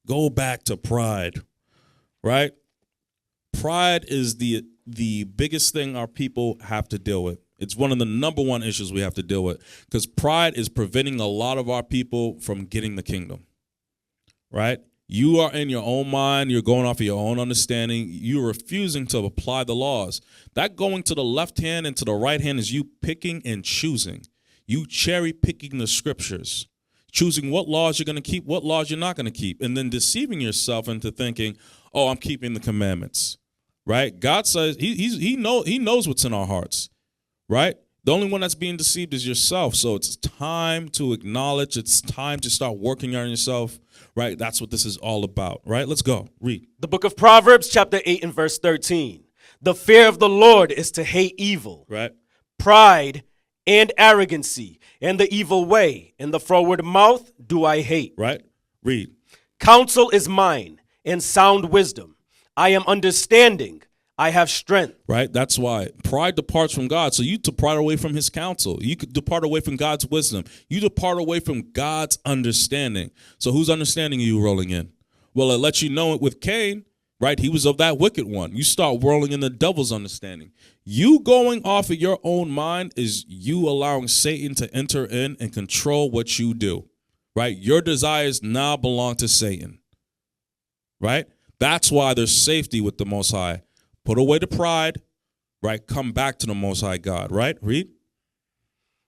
S1: Go back to pride, right? Pride is the biggest thing our people have to deal with. It's one of the number one issues we have to deal with because pride is preventing a lot of our people from getting the kingdom, right? You are in your own mind. You're going off of your own understanding. You're refusing to apply the laws. That going to the left hand and to the right hand is you picking and choosing. You cherry picking the scriptures, choosing what laws you're going to keep, what laws you're not going to keep, and then deceiving yourself into thinking, oh, I'm keeping the commandments. Right? God says he knows what's in our hearts, right? The only one that's being deceived is yourself. So it's time to acknowledge. It's time to start working on yourself, right? That's what this is all about, right? Let's go. Read.
S2: The book of Proverbs, chapter 8 and verse 13. The fear of the Lord is to hate evil,
S1: right?
S2: Pride and arrogancy and the evil way and the froward mouth do I hate.
S1: Right? Read.
S2: Counsel is mine and sound wisdom. I am understanding. I have strength.
S1: Right? That's why pride departs from God. So you depart away from his counsel. You could depart away from God's wisdom. You depart away from God's understanding. So whose understanding are you rolling in? Well, it lets you know it with Cain, right? He was of that wicked one. You start whirling in the devil's understanding. You going off of your own mind is you allowing Satan to enter in and control what you do, right? Your desires now belong to Satan, right? That's why there's safety with the Most High. Put away the pride, right? Come back to the Most High God, right? Read.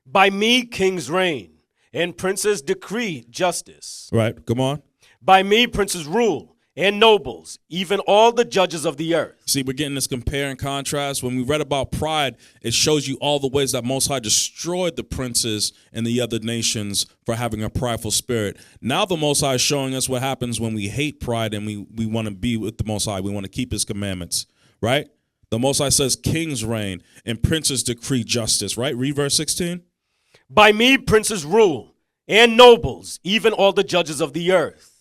S2: By me kings reign, and princes decree justice.
S1: Right, come on.
S2: By me princes rule, and nobles, even all the judges of the earth.
S1: See, we're getting this compare and contrast. When we read about pride, it shows you all the ways that Most High destroyed the princes and the other nations for having a prideful spirit. Now the Most High is showing us what happens when we hate pride and we want to be with the Most High. We want to keep his commandments, right? The Most High says kings reign and princes decree justice, right? Read verse 16.
S2: By me princes rule, and nobles, even all the judges of the earth.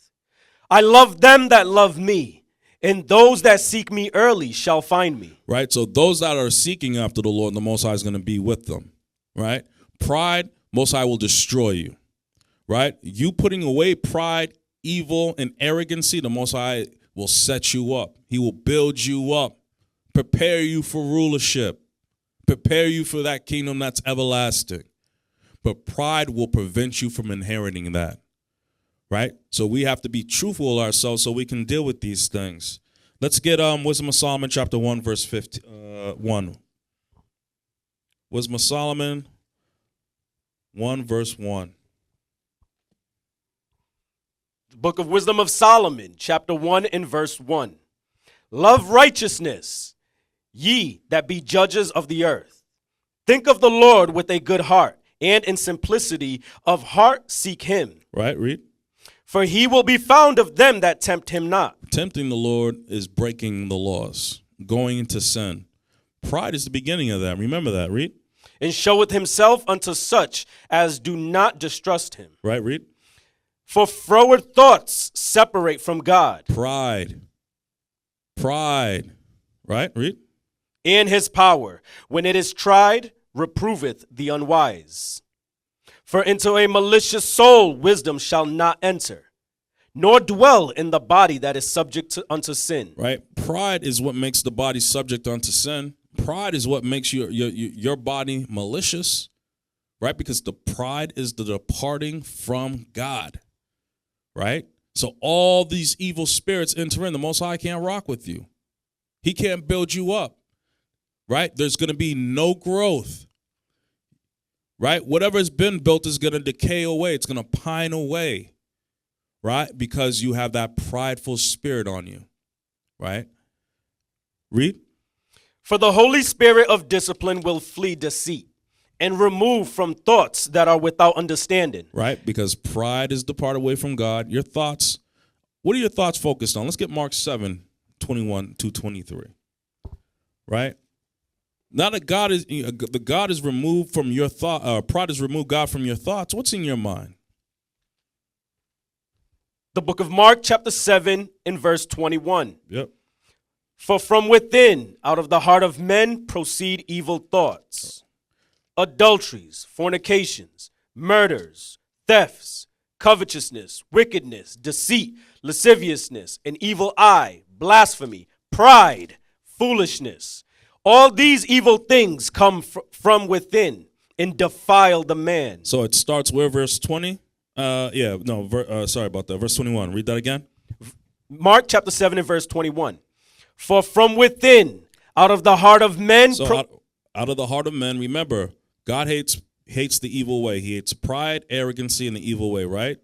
S2: I love them that love me, and those that seek me early shall find me.
S1: Right, so those that are seeking after the Lord, the Most High is going to be with them, right? Pride, Most High will destroy you, right? You putting away pride, evil, and arrogancy, the Most High will set you up. He will build you up, prepare you for rulership, prepare you for that kingdom that's everlasting. But pride will prevent you from inheriting that. Right? So we have to be truthful ourselves so we can deal with these things. Let's get Wisdom of Solomon chapter 1 verse 1. Wisdom of Solomon 1 verse 1.
S2: The book of Wisdom of Solomon, chapter 1 and verse 1. Love righteousness, ye that be judges of the earth. Think of the Lord with a good heart, and in simplicity of heart seek him.
S1: Right, read.
S2: For he will be found of them that tempt him not.
S1: Tempting the Lord is breaking the laws, going into sin. Pride is the beginning of that. Remember that. Read.
S2: And showeth himself unto such as do not distrust him.
S1: Right, read.
S2: For froward thoughts separate from God.
S1: Pride. Pride. Right, read.
S2: And his power, when it is tried, reproveth the unwise. For into a malicious soul wisdom shall not enter, nor dwell in the body that is subject unto sin.
S1: Right? Pride is what makes the body subject unto sin. Pride is what makes your body malicious, right? Because the pride is the departing from God, right? So all these evil spirits enter in. The Most High can't rock with you. He can't build you up, right? There's going to be no growth. Right? Whatever has been built is going to decay away. It's going to pine away, right? Because you have that prideful spirit on you, right? Read.
S2: For the Holy Spirit of discipline will flee deceit and remove from thoughts that are without understanding.
S1: Right? Because pride is departed away from God. Your thoughts, what are your thoughts focused on? Let's get Mark 7:21-23, right? Now that God is removed from your thought, pride is removed God from your thoughts. What's in your mind?
S2: The book of Mark, chapter 7, and verse 21.
S1: Yep.
S2: For from within, out of the heart of men, proceed evil thoughts, adulteries, fornications, murders, thefts, covetousness, wickedness, deceit, lasciviousness, an evil eye, blasphemy, pride, foolishness. All these evil things come from within and defile the man.
S1: So it starts where, verse 20? Sorry about that. Verse 21. Read that again.
S2: Mark chapter 7 and verse 21. For from within, out of the heart of men.
S1: So out of the heart of men, remember, God hates the evil way. He hates pride, arrogancy, and the evil way, right?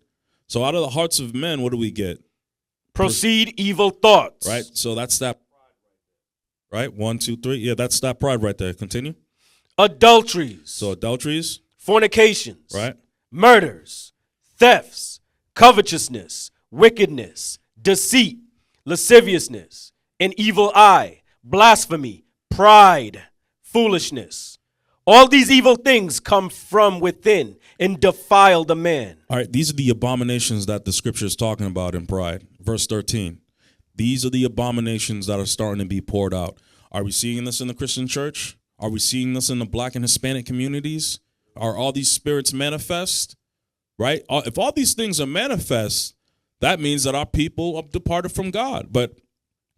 S1: So out of the hearts of men, what do we get?
S2: Proceed evil thoughts.
S1: Right? So that's that. Right? 1, 2, 3. Yeah, that's that pride right there. Continue.
S2: Adulteries.
S1: So adulteries.
S2: Fornications.
S1: Right.
S2: Murders. Thefts. Covetousness. Wickedness. Deceit. Lasciviousness. An evil eye. Blasphemy. Pride. Foolishness. All these evil things come from within and defile the man.
S1: All right. These are the abominations that the scripture is talking about in pride. Verse 13. These are the abominations that are starting to be poured out. Are we seeing this in the Christian church? Are we seeing this in the Black and Hispanic communities? Are all these spirits manifest? Right? If all these things are manifest, that means that our people have departed from God. But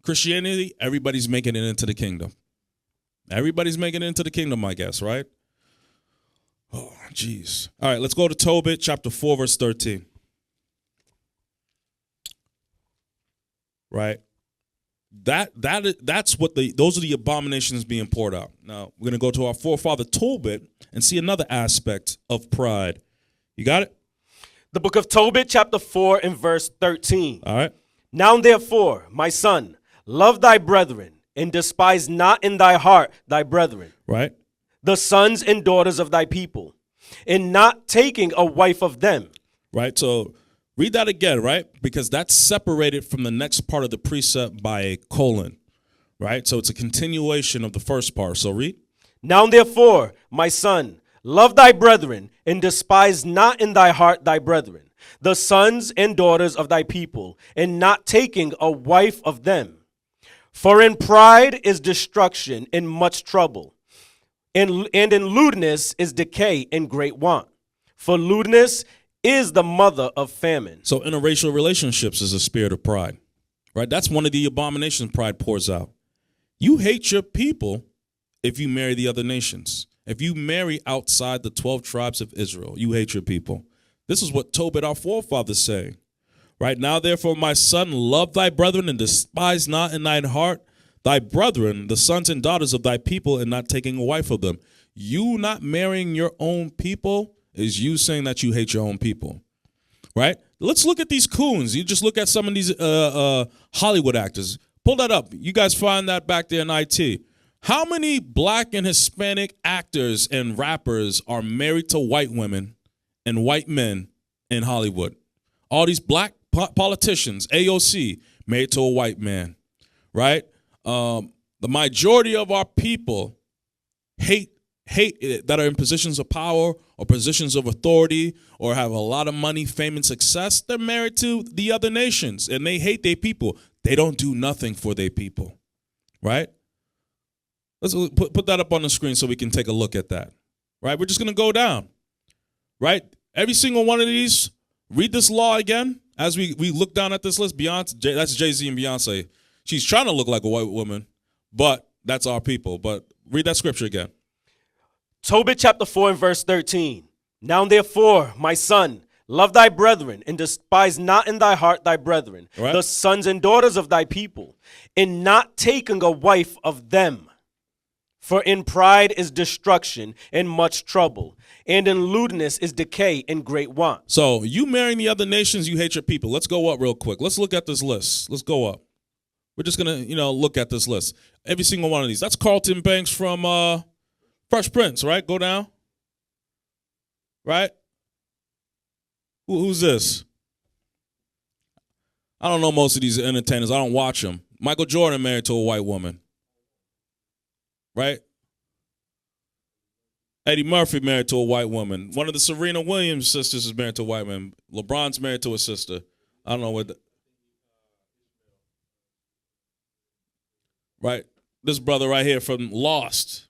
S1: Christianity, everybody's making it into the kingdom. Everybody's making it into the kingdom, I guess, right? Oh, jeez. All right, let's go to Tobit chapter 4, verse 13. Right? That's what those are the abominations being poured out. Now, we're going to go to our forefather Tobit and see another aspect of pride. You got it?
S2: The book of Tobit, chapter 4 and verse 13.
S1: All right.
S2: Now therefore, my son, love thy brethren, and despise not in thy heart thy brethren,
S1: Right.
S2: the sons and daughters of thy people, and not taking a wife of them.
S1: Right. So read that again, right? Because that's separated from the next part of the precept by a colon. Right. So it's a continuation of the first part. So read.
S2: Now therefore, my son, love thy brethren, and despise not in thy heart thy brethren, the sons and daughters of thy people, and not taking a wife of them. For in pride is destruction and much trouble, and in lewdness is decay and great want. For lewdness is the mother of famine.
S1: So interracial relationships is a spirit of pride. Right. That's one of the abominations pride pours out. You hate your people if you marry the other nations. If you marry outside the 12 tribes of Israel, you hate your people. This is what Tobit, our forefathers, say. Right now, therefore, my son, love thy brethren and despise not in thine heart thy brethren, the sons and daughters of thy people, and not taking a wife of them. You not marrying your own people is you saying that you hate your own people. Right? Let's look at these coons. You just look at some of these Hollywood actors. Pull that up. You guys find that back there in IT. How many black and Hispanic actors and rappers are married to white women and white men in Hollywood? All these black politicians, AOC, married to a white man, right? The majority of our people hate that are in positions of power or positions of authority or have a lot of money, fame, and success. They're married to the other nations, and they hate their people. They don't do nothing for their people, right? Let's put that up on the screen so we can take a look at that, right? We're just going to go down, right? Every single one of these, read this law again as we look down at this list. Beyonce, that's Jay-Z and Beyonce. She's trying to look like a white woman, but that's our people. But read that scripture again.
S2: Tobit chapter 4 and verse 13. Now therefore, my son, love thy brethren, and despise not in thy heart thy brethren,
S1: Right.
S2: the sons and daughters of thy people, and not taking a wife of them. For in pride is destruction and much trouble, and in lewdness is decay and great want.
S1: So you marrying the other nations, you hate your people. Let's go up real quick. Let's look at this list. Let's go up. We're just going to, look at this list. Every single one of these. That's Carlton Banks from Fresh Prince, right? Go down. Right? Who's this? I don't know most of these entertainers. I don't watch them. Michael Jordan married to a white woman. Right? Eddie Murphy married to a white woman. One of the Serena Williams sisters is married to a white man. LeBron's married to a sister. I don't know what. Right? This brother right here from Lost.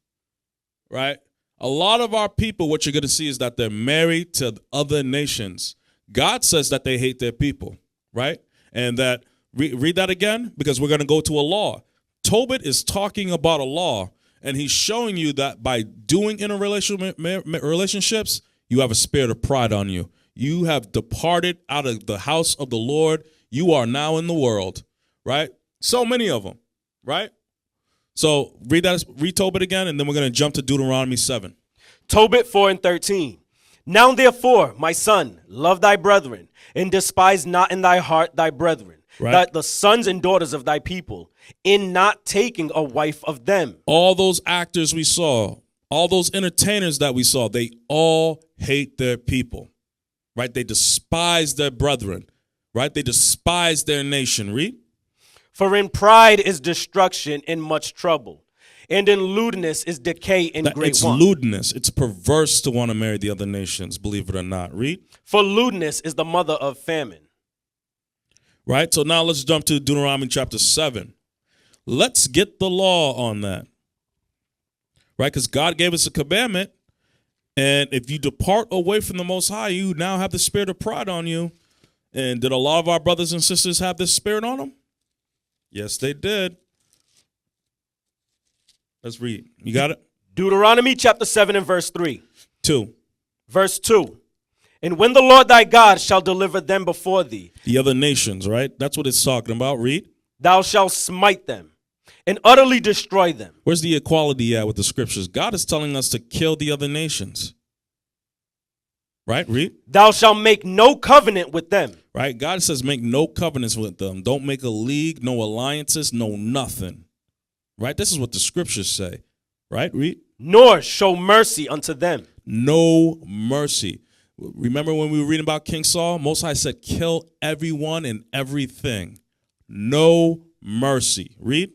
S1: Right? A lot of our people, what you're going to see is that they're married to other nations. God says that they hate their people. Right? And that, read that again, because we're going to go to a law. Tobit is talking about a law. And he's showing you that by doing interrelational relationships, you have a spirit of pride on you. You have departed out of the house of the Lord. You are now in the world, right? So many of them, right? So read Tobit again, and then we're going to jump to Deuteronomy 7.
S2: Tobit 4 and 13. Now therefore, my son, love thy brethren, and despise not in thy heart thy brethren,
S1: Right.
S2: that the sons and daughters of thy people, in not taking a wife of them.
S1: All those actors we saw, all those entertainers that we saw, they all hate their people, right? They despise their brethren, right? They despise their nation. Read.
S2: For in pride is destruction and much trouble, and in lewdness is decay and great
S1: It's
S2: want.
S1: lewdness. It's perverse to want to marry the other nations, believe it or not. Read.
S2: For lewdness is the mother of famine.
S1: Right? So now let's jump to Deuteronomy chapter 7. Let's get the law on that. Right? Because God gave us a commandment. And if you depart away from the Most High, you now have the spirit of pride on you. And did a lot of our brothers and sisters have this spirit on them? Yes, they did. Let's read. You got it?
S2: Deuteronomy chapter 7 and verse 3.
S1: 2.
S2: Verse 2. And when the Lord thy God shall deliver them before thee,
S1: The other nations, right? That's what it's talking about. Read.
S2: thou shalt smite them and utterly destroy them.
S1: Where's the equality at with the scriptures? God is telling us to kill the other nations. Right? Read.
S2: Thou shalt make no covenant with them.
S1: Right? God says make no covenants with them. Don't make a league, no alliances, no nothing. Right? This is what the scriptures say. Right? Read.
S2: Nor show mercy unto them.
S1: No mercy. Remember when we were reading about King Saul? Most High said, kill everyone and everything. No mercy. Read.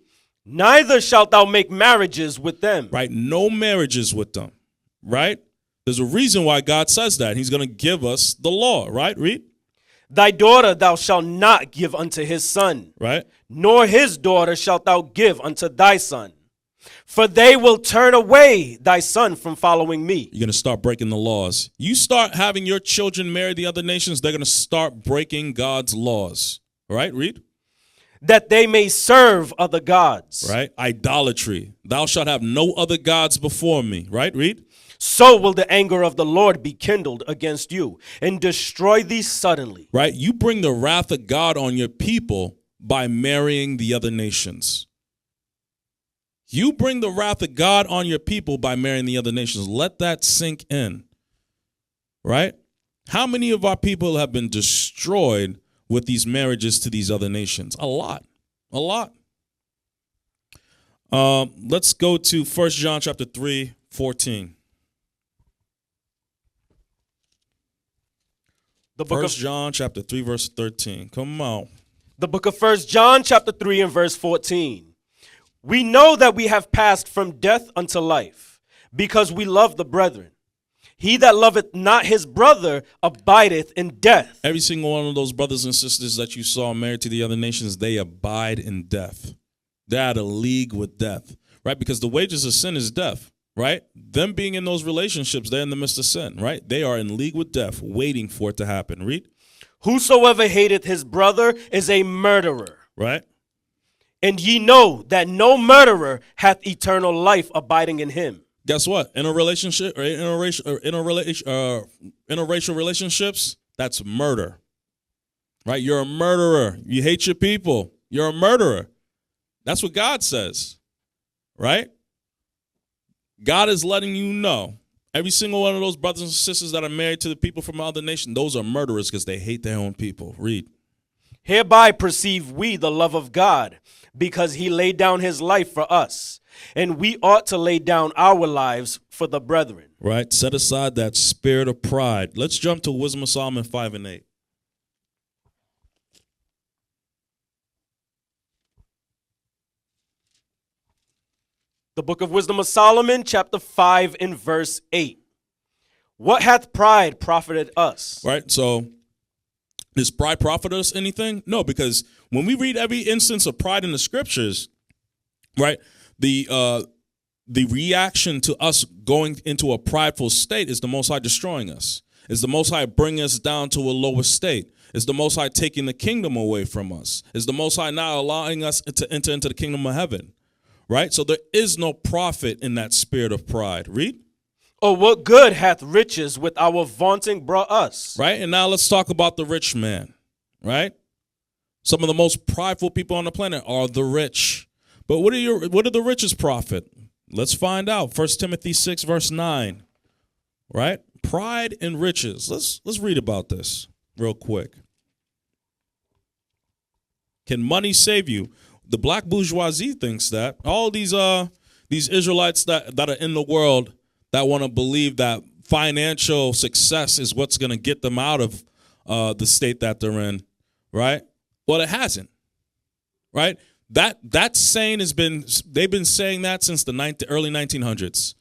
S2: Neither shalt thou make marriages with them.
S1: Right? No marriages with them. Right? There's a reason why God says that. He's going to give us the law. Right? Read.
S2: Thy daughter thou shalt not give unto his son.
S1: Right?
S2: Nor his daughter shalt thou give unto thy son. For they will turn away thy son from following me.
S1: You're going to start breaking the laws. You start having your children marry the other nations, they're going to start breaking God's laws. All right, read.
S2: That they may serve other gods.
S1: Right? Idolatry. Thou shalt have no other gods before me. Right? Read.
S2: So will the anger of the Lord be kindled against you and destroy thee suddenly.
S1: Right? You bring the wrath of God on your people by marrying the other nations. You bring the wrath of God on your people by marrying the other nations. Let that sink in. Right? How many of our people have been destroyed with these marriages to these other nations? A lot. A lot. Let's go to 1 John chapter 3, 14.
S2: The book
S1: 1
S2: of
S1: John chapter 3, verse 13. Come on.
S2: The book of 1 John chapter 3 and verse 14. We know that we have passed from death unto life, because we love the brethren. He that loveth not his brother abideth in death.
S1: Every single one of those brothers and sisters that you saw married to the other nations, they abide in death. They're at a league with death, right? Because the wages of sin is death, right? Them being in those relationships, they're in the midst of sin, right? They are in league with death, waiting for it to happen. Read.
S2: Whosoever hateth his brother is a murderer.
S1: Right?
S2: And ye know that no murderer hath eternal life abiding in him.
S1: Guess what? In a relationship or interracial relationships, that's murder. Right? You're a murderer. You hate your people. You're a murderer. That's what God says. Right? God is letting you know. Every single one of those brothers and sisters that are married to the people from other nations, those are murderers because they hate their own people. Read.
S2: Hereby perceive we the love of God, because he laid down his life for us, and we ought to lay down our lives for the brethren.
S1: Right? Set aside that spirit of pride. Let's jump to Wisdom of Solomon 5 and 8.
S2: The book of Wisdom of Solomon, chapter 5 and verse 8. What hath pride profited us?
S1: Right? So, does pride profit us anything? No, because when we read every instance of pride in the scriptures, right, the reaction to us going into a prideful state is the Most High destroying us. Is the Most High bringing us down to a lower state. Is the Most High taking the kingdom away from us. Is the Most High not allowing us to enter into the kingdom of heaven. Right? So there is no profit in that spirit of pride. Read.
S2: Or what good hath riches with our vaunting brought us?
S1: Right? And now let's talk about the rich man. Right? Some of the most prideful people on the planet are the rich. But what are the rich's profit? Let's find out. 1 Timothy 6, verse 9. Right? Pride and riches. Let's read about this real quick. Can money save you? The black bourgeoisie thinks that. All these Israelites that are in the world that want to believe that financial success is what's going to get them out of the state that they're in, right? Well, it hasn't, right? That saying they've been saying that since the early 1900s,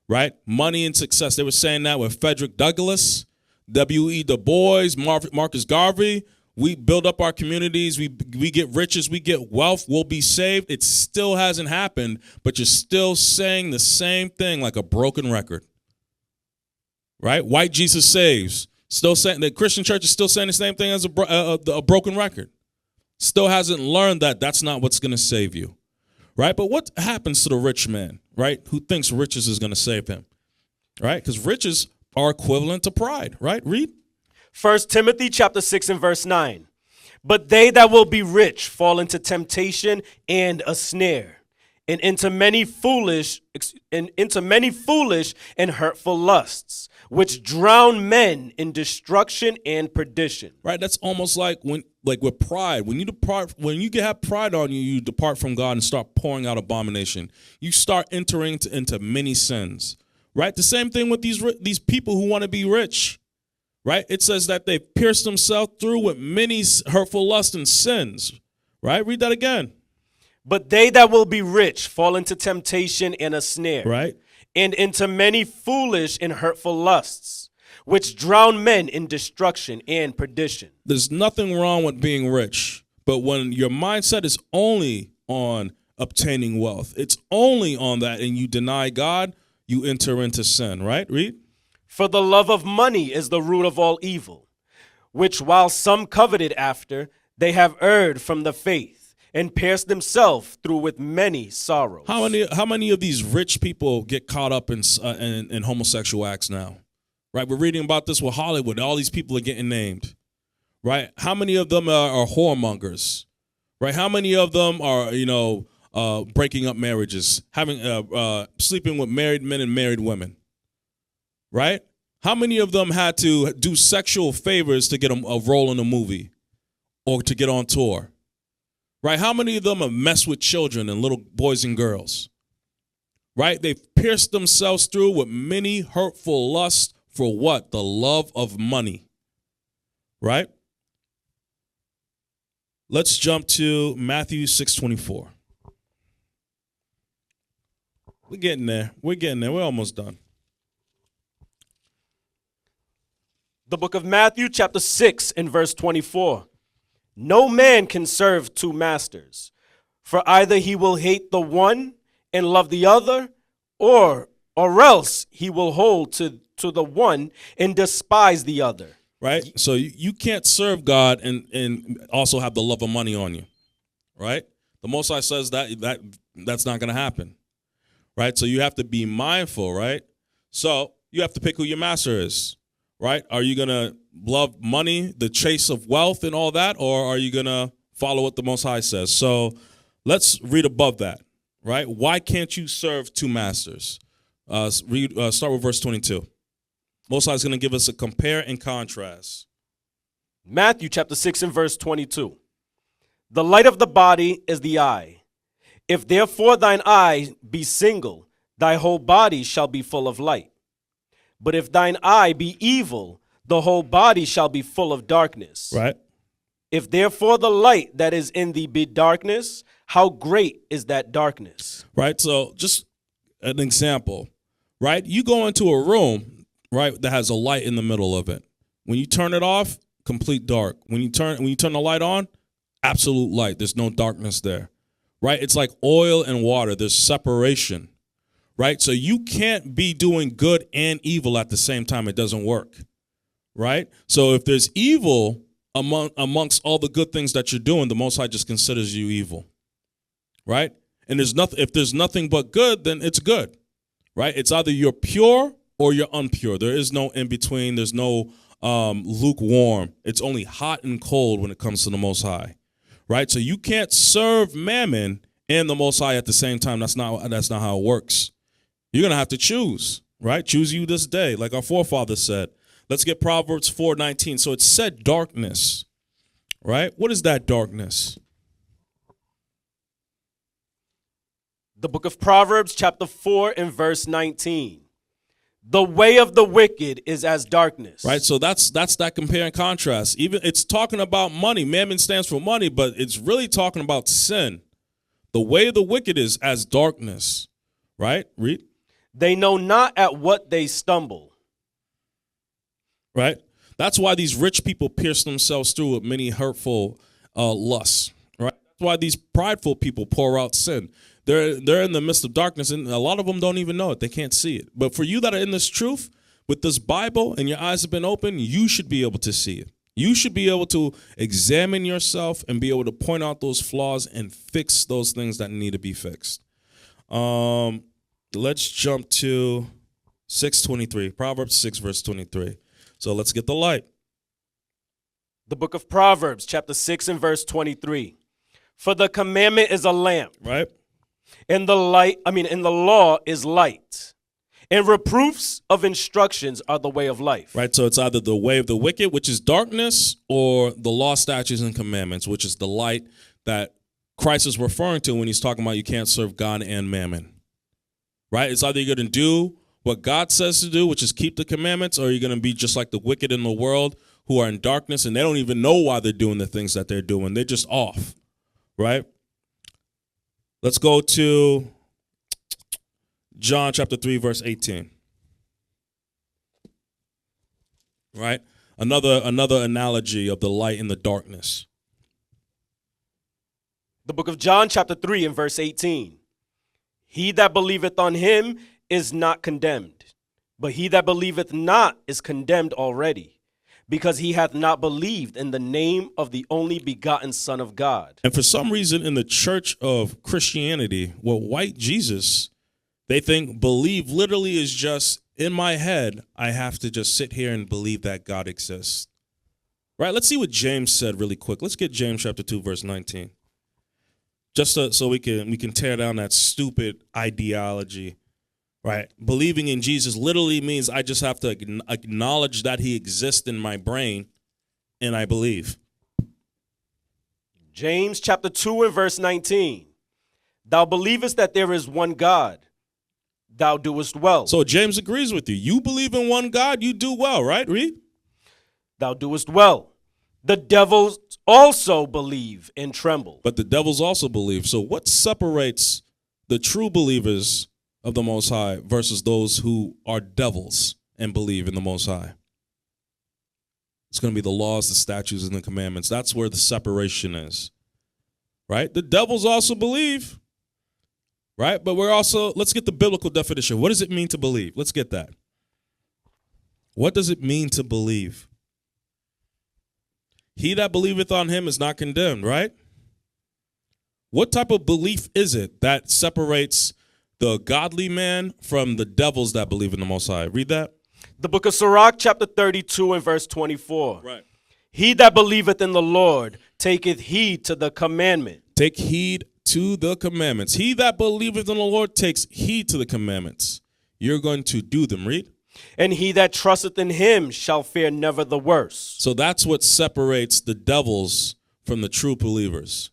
S1: right? Money and success. They were saying that with Frederick Douglass, W.E. Du Bois, Marcus Garvey. We build up our communities. We get riches. We get wealth. We'll be saved. It still hasn't happened, but you're still saying the same thing like a broken record, right? White Jesus saves. Still saying the Christian church is still saying the same thing as a broken record. Still hasn't learned that that's not what's going to save you, right? But what happens to the rich man, right, who thinks riches is going to save him, right? Because riches are equivalent to pride, right? Read.
S2: 1 Timothy chapter 6 and verse 9. But they that will be rich fall into temptation and a snare, and into many foolish and hurtful lusts, which drown men in destruction and perdition.
S1: Right, that's almost like with pride. When you have pride on you, you depart from God and start pouring out abomination. You start entering into many sins. Right, the same thing with these people who want to be rich. Right, it says that they pierced themselves through with many hurtful lusts and sins. Right, read that again.
S2: But they that will be rich fall into temptation and a snare.
S1: Right.
S2: And into many foolish and hurtful lusts, which drown men in destruction and perdition.
S1: There's nothing wrong with being rich, but when your mindset is only on obtaining wealth, it's only on that, and you deny God, you enter into sin, right? Read.
S2: For the love of money is the root of all evil, which while some coveted after, they have erred from the faith, and pierced themselves through with many sorrows.
S1: How many of these rich people get caught up in homosexual acts now? Right, we're reading about this with Hollywood. All these people are getting named. Right, how many of them are whoremongers? Right, how many of them are breaking up marriages, having sleeping with married men and married women? Right, how many of them had to do sexual favors to get a role in a movie or to get on tour? Right? How many of them have messed with children and little boys and girls? Right? They've pierced themselves through with many hurtful lusts for what? The love of money. Right? Let's jump to Matthew 6:24. We're getting there. We're almost done.
S2: The book of Matthew chapter 6 and verse 24. No man can serve two masters, for either he will hate the one and love the other, or else he will hold to the one and despise the other.
S1: Right? So you can't serve God and also have the love of money on you. Right? The Most High says that's not going to happen. Right? So you have to be mindful, right? So you have to pick who your master is. Right? Are you going to love money, the chase of wealth and all that, or are you going to follow what the Most High says? So let's read above that, right? Why can't you serve two masters? Start with verse 22. Most High is going to give us a compare and contrast.
S2: Matthew chapter 6 and verse 22. The light of the body is the eye. If therefore thine eye be single, thy whole body shall be full of light. But if thine eye be evil, the whole body shall be full of darkness.
S1: Right.
S2: If therefore the light that is in thee be darkness, how great is that darkness?
S1: Right. So just an example, right? You go into a room, right, that has a light in the middle of it. When you turn it off, complete dark. When you turn the light on, absolute light. There's no darkness there. Right? It's like oil and water. There's separation. Right? So you can't be doing good and evil at the same time. It doesn't work. Right? So if there's evil amongst all the good things that you're doing, the Most High just considers you evil. Right? And if there's nothing but good, then it's good. Right? It's either you're pure or you're impure. There is no in between. There's no lukewarm. It's only hot and cold when it comes to the Most High. Right? So you can't serve mammon and the Most High at the same time. That's not how it works. You're going to have to choose, right? Choose you this day, like our forefathers said. Let's get Proverbs 4:19. So it said darkness, right? What is that darkness?
S2: The book of Proverbs chapter 4 and verse 19. The way of the wicked is as darkness.
S1: Right, so that's that compare and contrast. Even it's talking about money. Mammon stands for money, but it's really talking about sin. The way of the wicked is as darkness. Right? Read.
S2: They know not at what they stumble.
S1: Right? That's why these rich people pierce themselves through with many hurtful lusts. Right? That's why these prideful people pour out sin. They're in the midst of darkness, and a lot of them don't even know it. They can't see it. But for you that are in this truth, with this Bible and your eyes have been open, you should be able to see it. You should be able to examine yourself and be able to point out those flaws and fix those things that need to be fixed. Let's jump to 6:23, Proverbs 6, verse 23. So let's get the light.
S2: The book of Proverbs, chapter 6 and verse 23. For the commandment is a lamp,
S1: Right?
S2: and the law is light, and reproofs of instructions are the way of life.
S1: Right. So it's either the way of the wicked, which is darkness, or the law, statutes, and commandments, which is the light that Christ is referring to when he's talking about you can't serve God and mammon. Right? It's either you're going to do what God says to do, which is keep the commandments, or you're going to be just like the wicked in the world who are in darkness and they don't even know why they're doing the things that they're doing. They're just off. Right? Let's go to John chapter 3, verse 18. Right? Another analogy of the light and the darkness.
S2: The book of John, chapter 3 and verse 18. He that believeth on him is not condemned, but he that believeth not is condemned already, because he hath not believed in the name of the only begotten Son of God.
S1: And for some reason in the church of Christianity, white Jesus, they think believe literally is just in my head, I have to just sit here and believe that God exists. Right? Let's see what James said really quick. Let's get James chapter 2, verse 19. Just so we can tear down that stupid ideology. Right? Believing in Jesus literally means I just have to acknowledge that he exists in my brain and I believe.
S2: James chapter 2 and verse 19. Thou believest that there is one God. Thou doest well.
S1: So James agrees with you. You believe in one God, you do well, right? Read.
S2: Thou doest well. The devils also believe and tremble.
S1: But the devils also believe. So what separates the true believers of the Most High versus those who are devils and believe in the Most High? It's going to be the laws, the statutes, and the commandments. That's where the separation is. Right? The devils also believe. Right? But let's get the biblical definition. What does it mean to believe? Let's get that. What does it mean to believe? He that believeth on him is not condemned, right? What type of belief is it that separates the godly man from the devils that believe in the Most High? Read that.
S2: The book of Sirach, chapter 32 and verse 24.
S1: Right.
S2: He that believeth in the Lord taketh heed to the commandment.
S1: Take heed to the commandments. He that believeth in the Lord takes heed to the commandments. You're going to do them. Read.
S2: And he that trusteth in him shall fear never the worst.
S1: So that's what separates the devils from the true believers.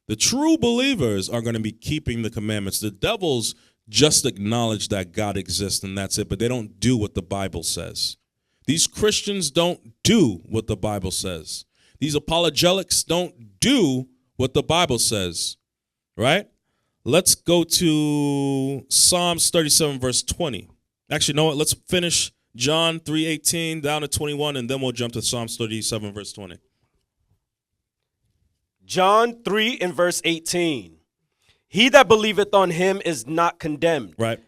S1: The true believers are going to be keeping the commandments. The devils just acknowledge that God exists and that's it, but they don't do what the Bible says. These Christians don't do what the Bible says. These apologetics don't do what the Bible says, right? Let's go to Psalms 37, verse 20. Actually, you know what? Let's finish John 3:18 down to 21, and then we'll jump to Psalms 37, verse 20.
S2: John 3 and verse 18. He that believeth on him is not condemned.
S1: Right.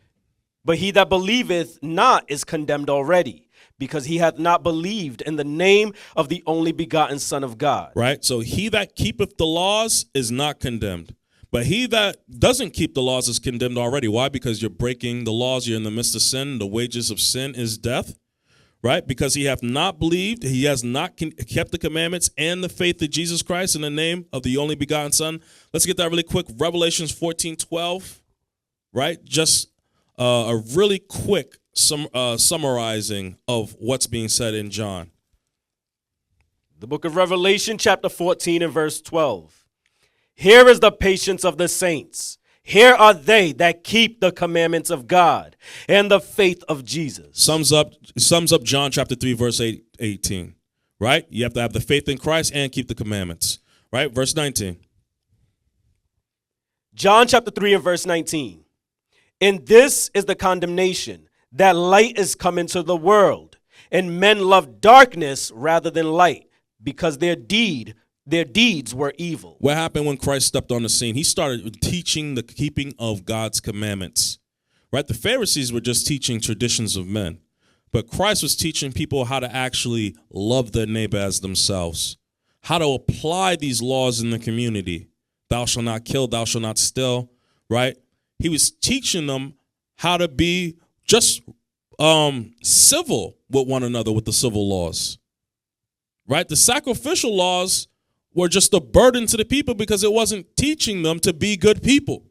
S2: But he that believeth not is condemned already, because he hath not believed in the name of the only begotten Son of God.
S1: Right. So he that keepeth the laws is not condemned. But he that doesn't keep the laws is condemned already. Why? Because you're breaking the laws. You're in the midst of sin. The wages of sin is death. Right? Because he hath not believed. He has not kept the commandments and the faith of Jesus Christ in the name of the only begotten Son. Let's get that really quick. Revelations 14:12. Right? Just a really quick summarizing of what's being said in John.
S2: The book of Revelation, chapter 14 and verse 12. Here is the patience of the saints. Here are they that keep the commandments of God and the faith of Jesus.
S1: Sums up John chapter 3, verse 18. Right? You have to have the faith in Christ and keep the commandments. Right? Verse 19.
S2: John chapter 3 and verse 19. And this is the condemnation, that light is come into the world, and men love darkness rather than light, because their deeds were evil.
S1: What happened when Christ stepped on the scene? He started teaching the keeping of God's commandments. Right? The Pharisees were just teaching traditions of men. But Christ was teaching people how to actually love their neighbor as themselves, how to apply these laws in the community. Thou shalt not kill, thou shalt not steal, right? He was teaching them how to be just civil with one another with the civil laws, right? The sacrificial laws were just a burden to the people because it wasn't teaching them to be good people,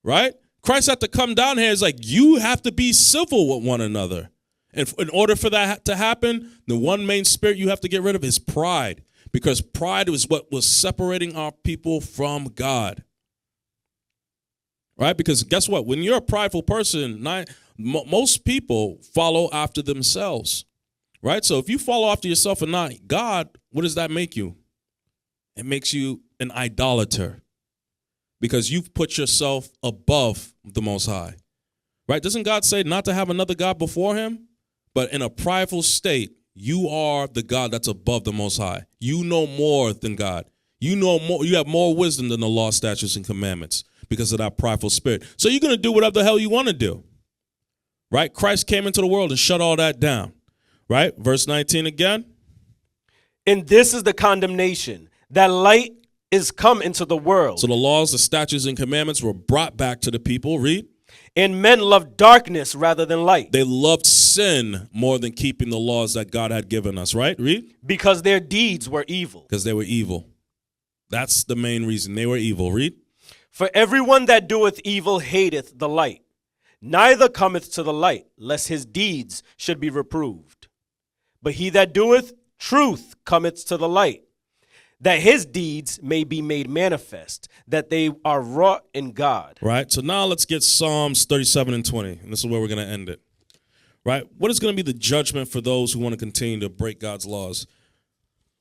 S1: right? Christ had to come down here. It's like, you have to be civil with one another. And in order for that to happen, the one main spirit you have to get rid of is pride, because pride was what was separating our people from God, right? Because guess what? When you're a prideful person, most people follow after themselves, right? So if you follow after yourself and not God, what does that make you? It makes you an idolater, because you've put yourself above the Most High, right? Doesn't God say not to have another God before him? But in a prideful state, you are the God that's above the Most High. You know more than God. You know more. You have more wisdom than the law, statutes, and commandments because of that prideful spirit. So you're going to do whatever the hell you want to do, right? Christ came into the world and shut all that down, right? Verse 19 again.
S2: And this is the condemnation, that light is come into the world.
S1: So the laws, the statutes, and commandments were brought back to the people. Read.
S2: And men loved darkness rather than light.
S1: They loved sin more than keeping the laws that God had given us, right? Read.
S2: Because their deeds were evil.
S1: Because they were evil. That's the main reason. They were evil. Read.
S2: For everyone that doeth evil hateth the light, neither cometh to the light, lest his deeds should be reproved. But he that doeth truth cometh to the light, that his deeds may be made manifest, that they are wrought in God.
S1: Right. So now let's get Psalms 37 and 20. And this is where we're going to end it. Right. What is going to be the judgment for those who want to continue to break God's laws?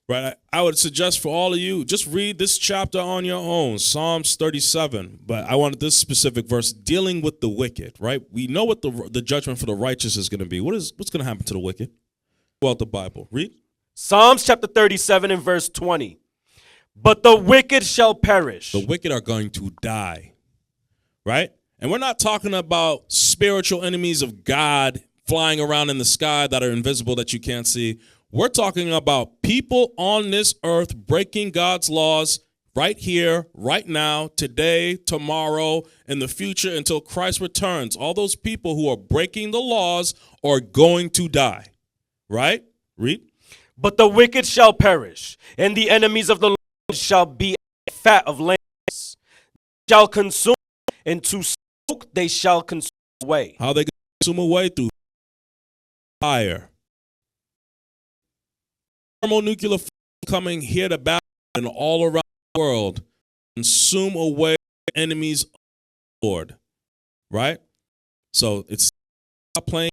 S1: Right. I would suggest for all of you, just read this chapter on your own, Psalms 37. But I wanted this specific verse dealing with the wicked. Right. We know what the judgment for the righteous is going to be. What's going to happen to the wicked? Well, the Bible. Read.
S2: Psalms chapter 37 and verse 20. But the wicked shall perish.
S1: The wicked are going to die, right? And we're not talking about spiritual enemies of God flying around in the sky that are invisible that you can't see. We're talking about people on this earth breaking God's laws right here, right now, today, tomorrow, in the future, until Christ returns. All those people who are breaking the laws are going to die, right? Read.
S2: But the wicked shall perish, and the enemies of the Lord shall be fat of lambs, shall consume, and to smoke they shall consume away.
S1: How they consume away? Through fire. Thermonuclear coming here to battle and all around the world, consume away enemies of the Lord, right? So it's stop playing,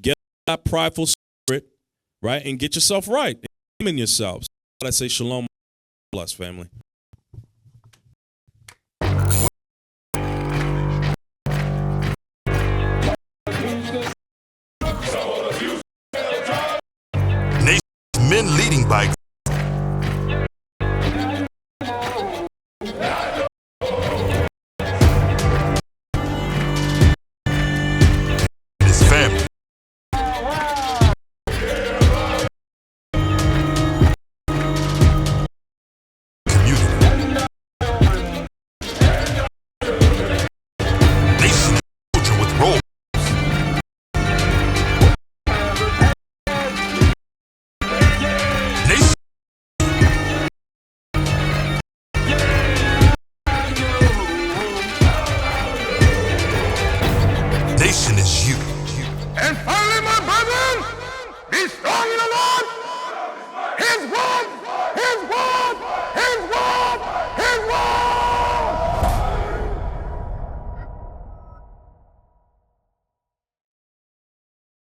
S1: get that prideful spirit, right, and get yourself right, in yourselves. I say shalom. Bless, family.
S3: Men leading by his family. Nation is you.
S4: And finally, my brethren, be strong in the Lord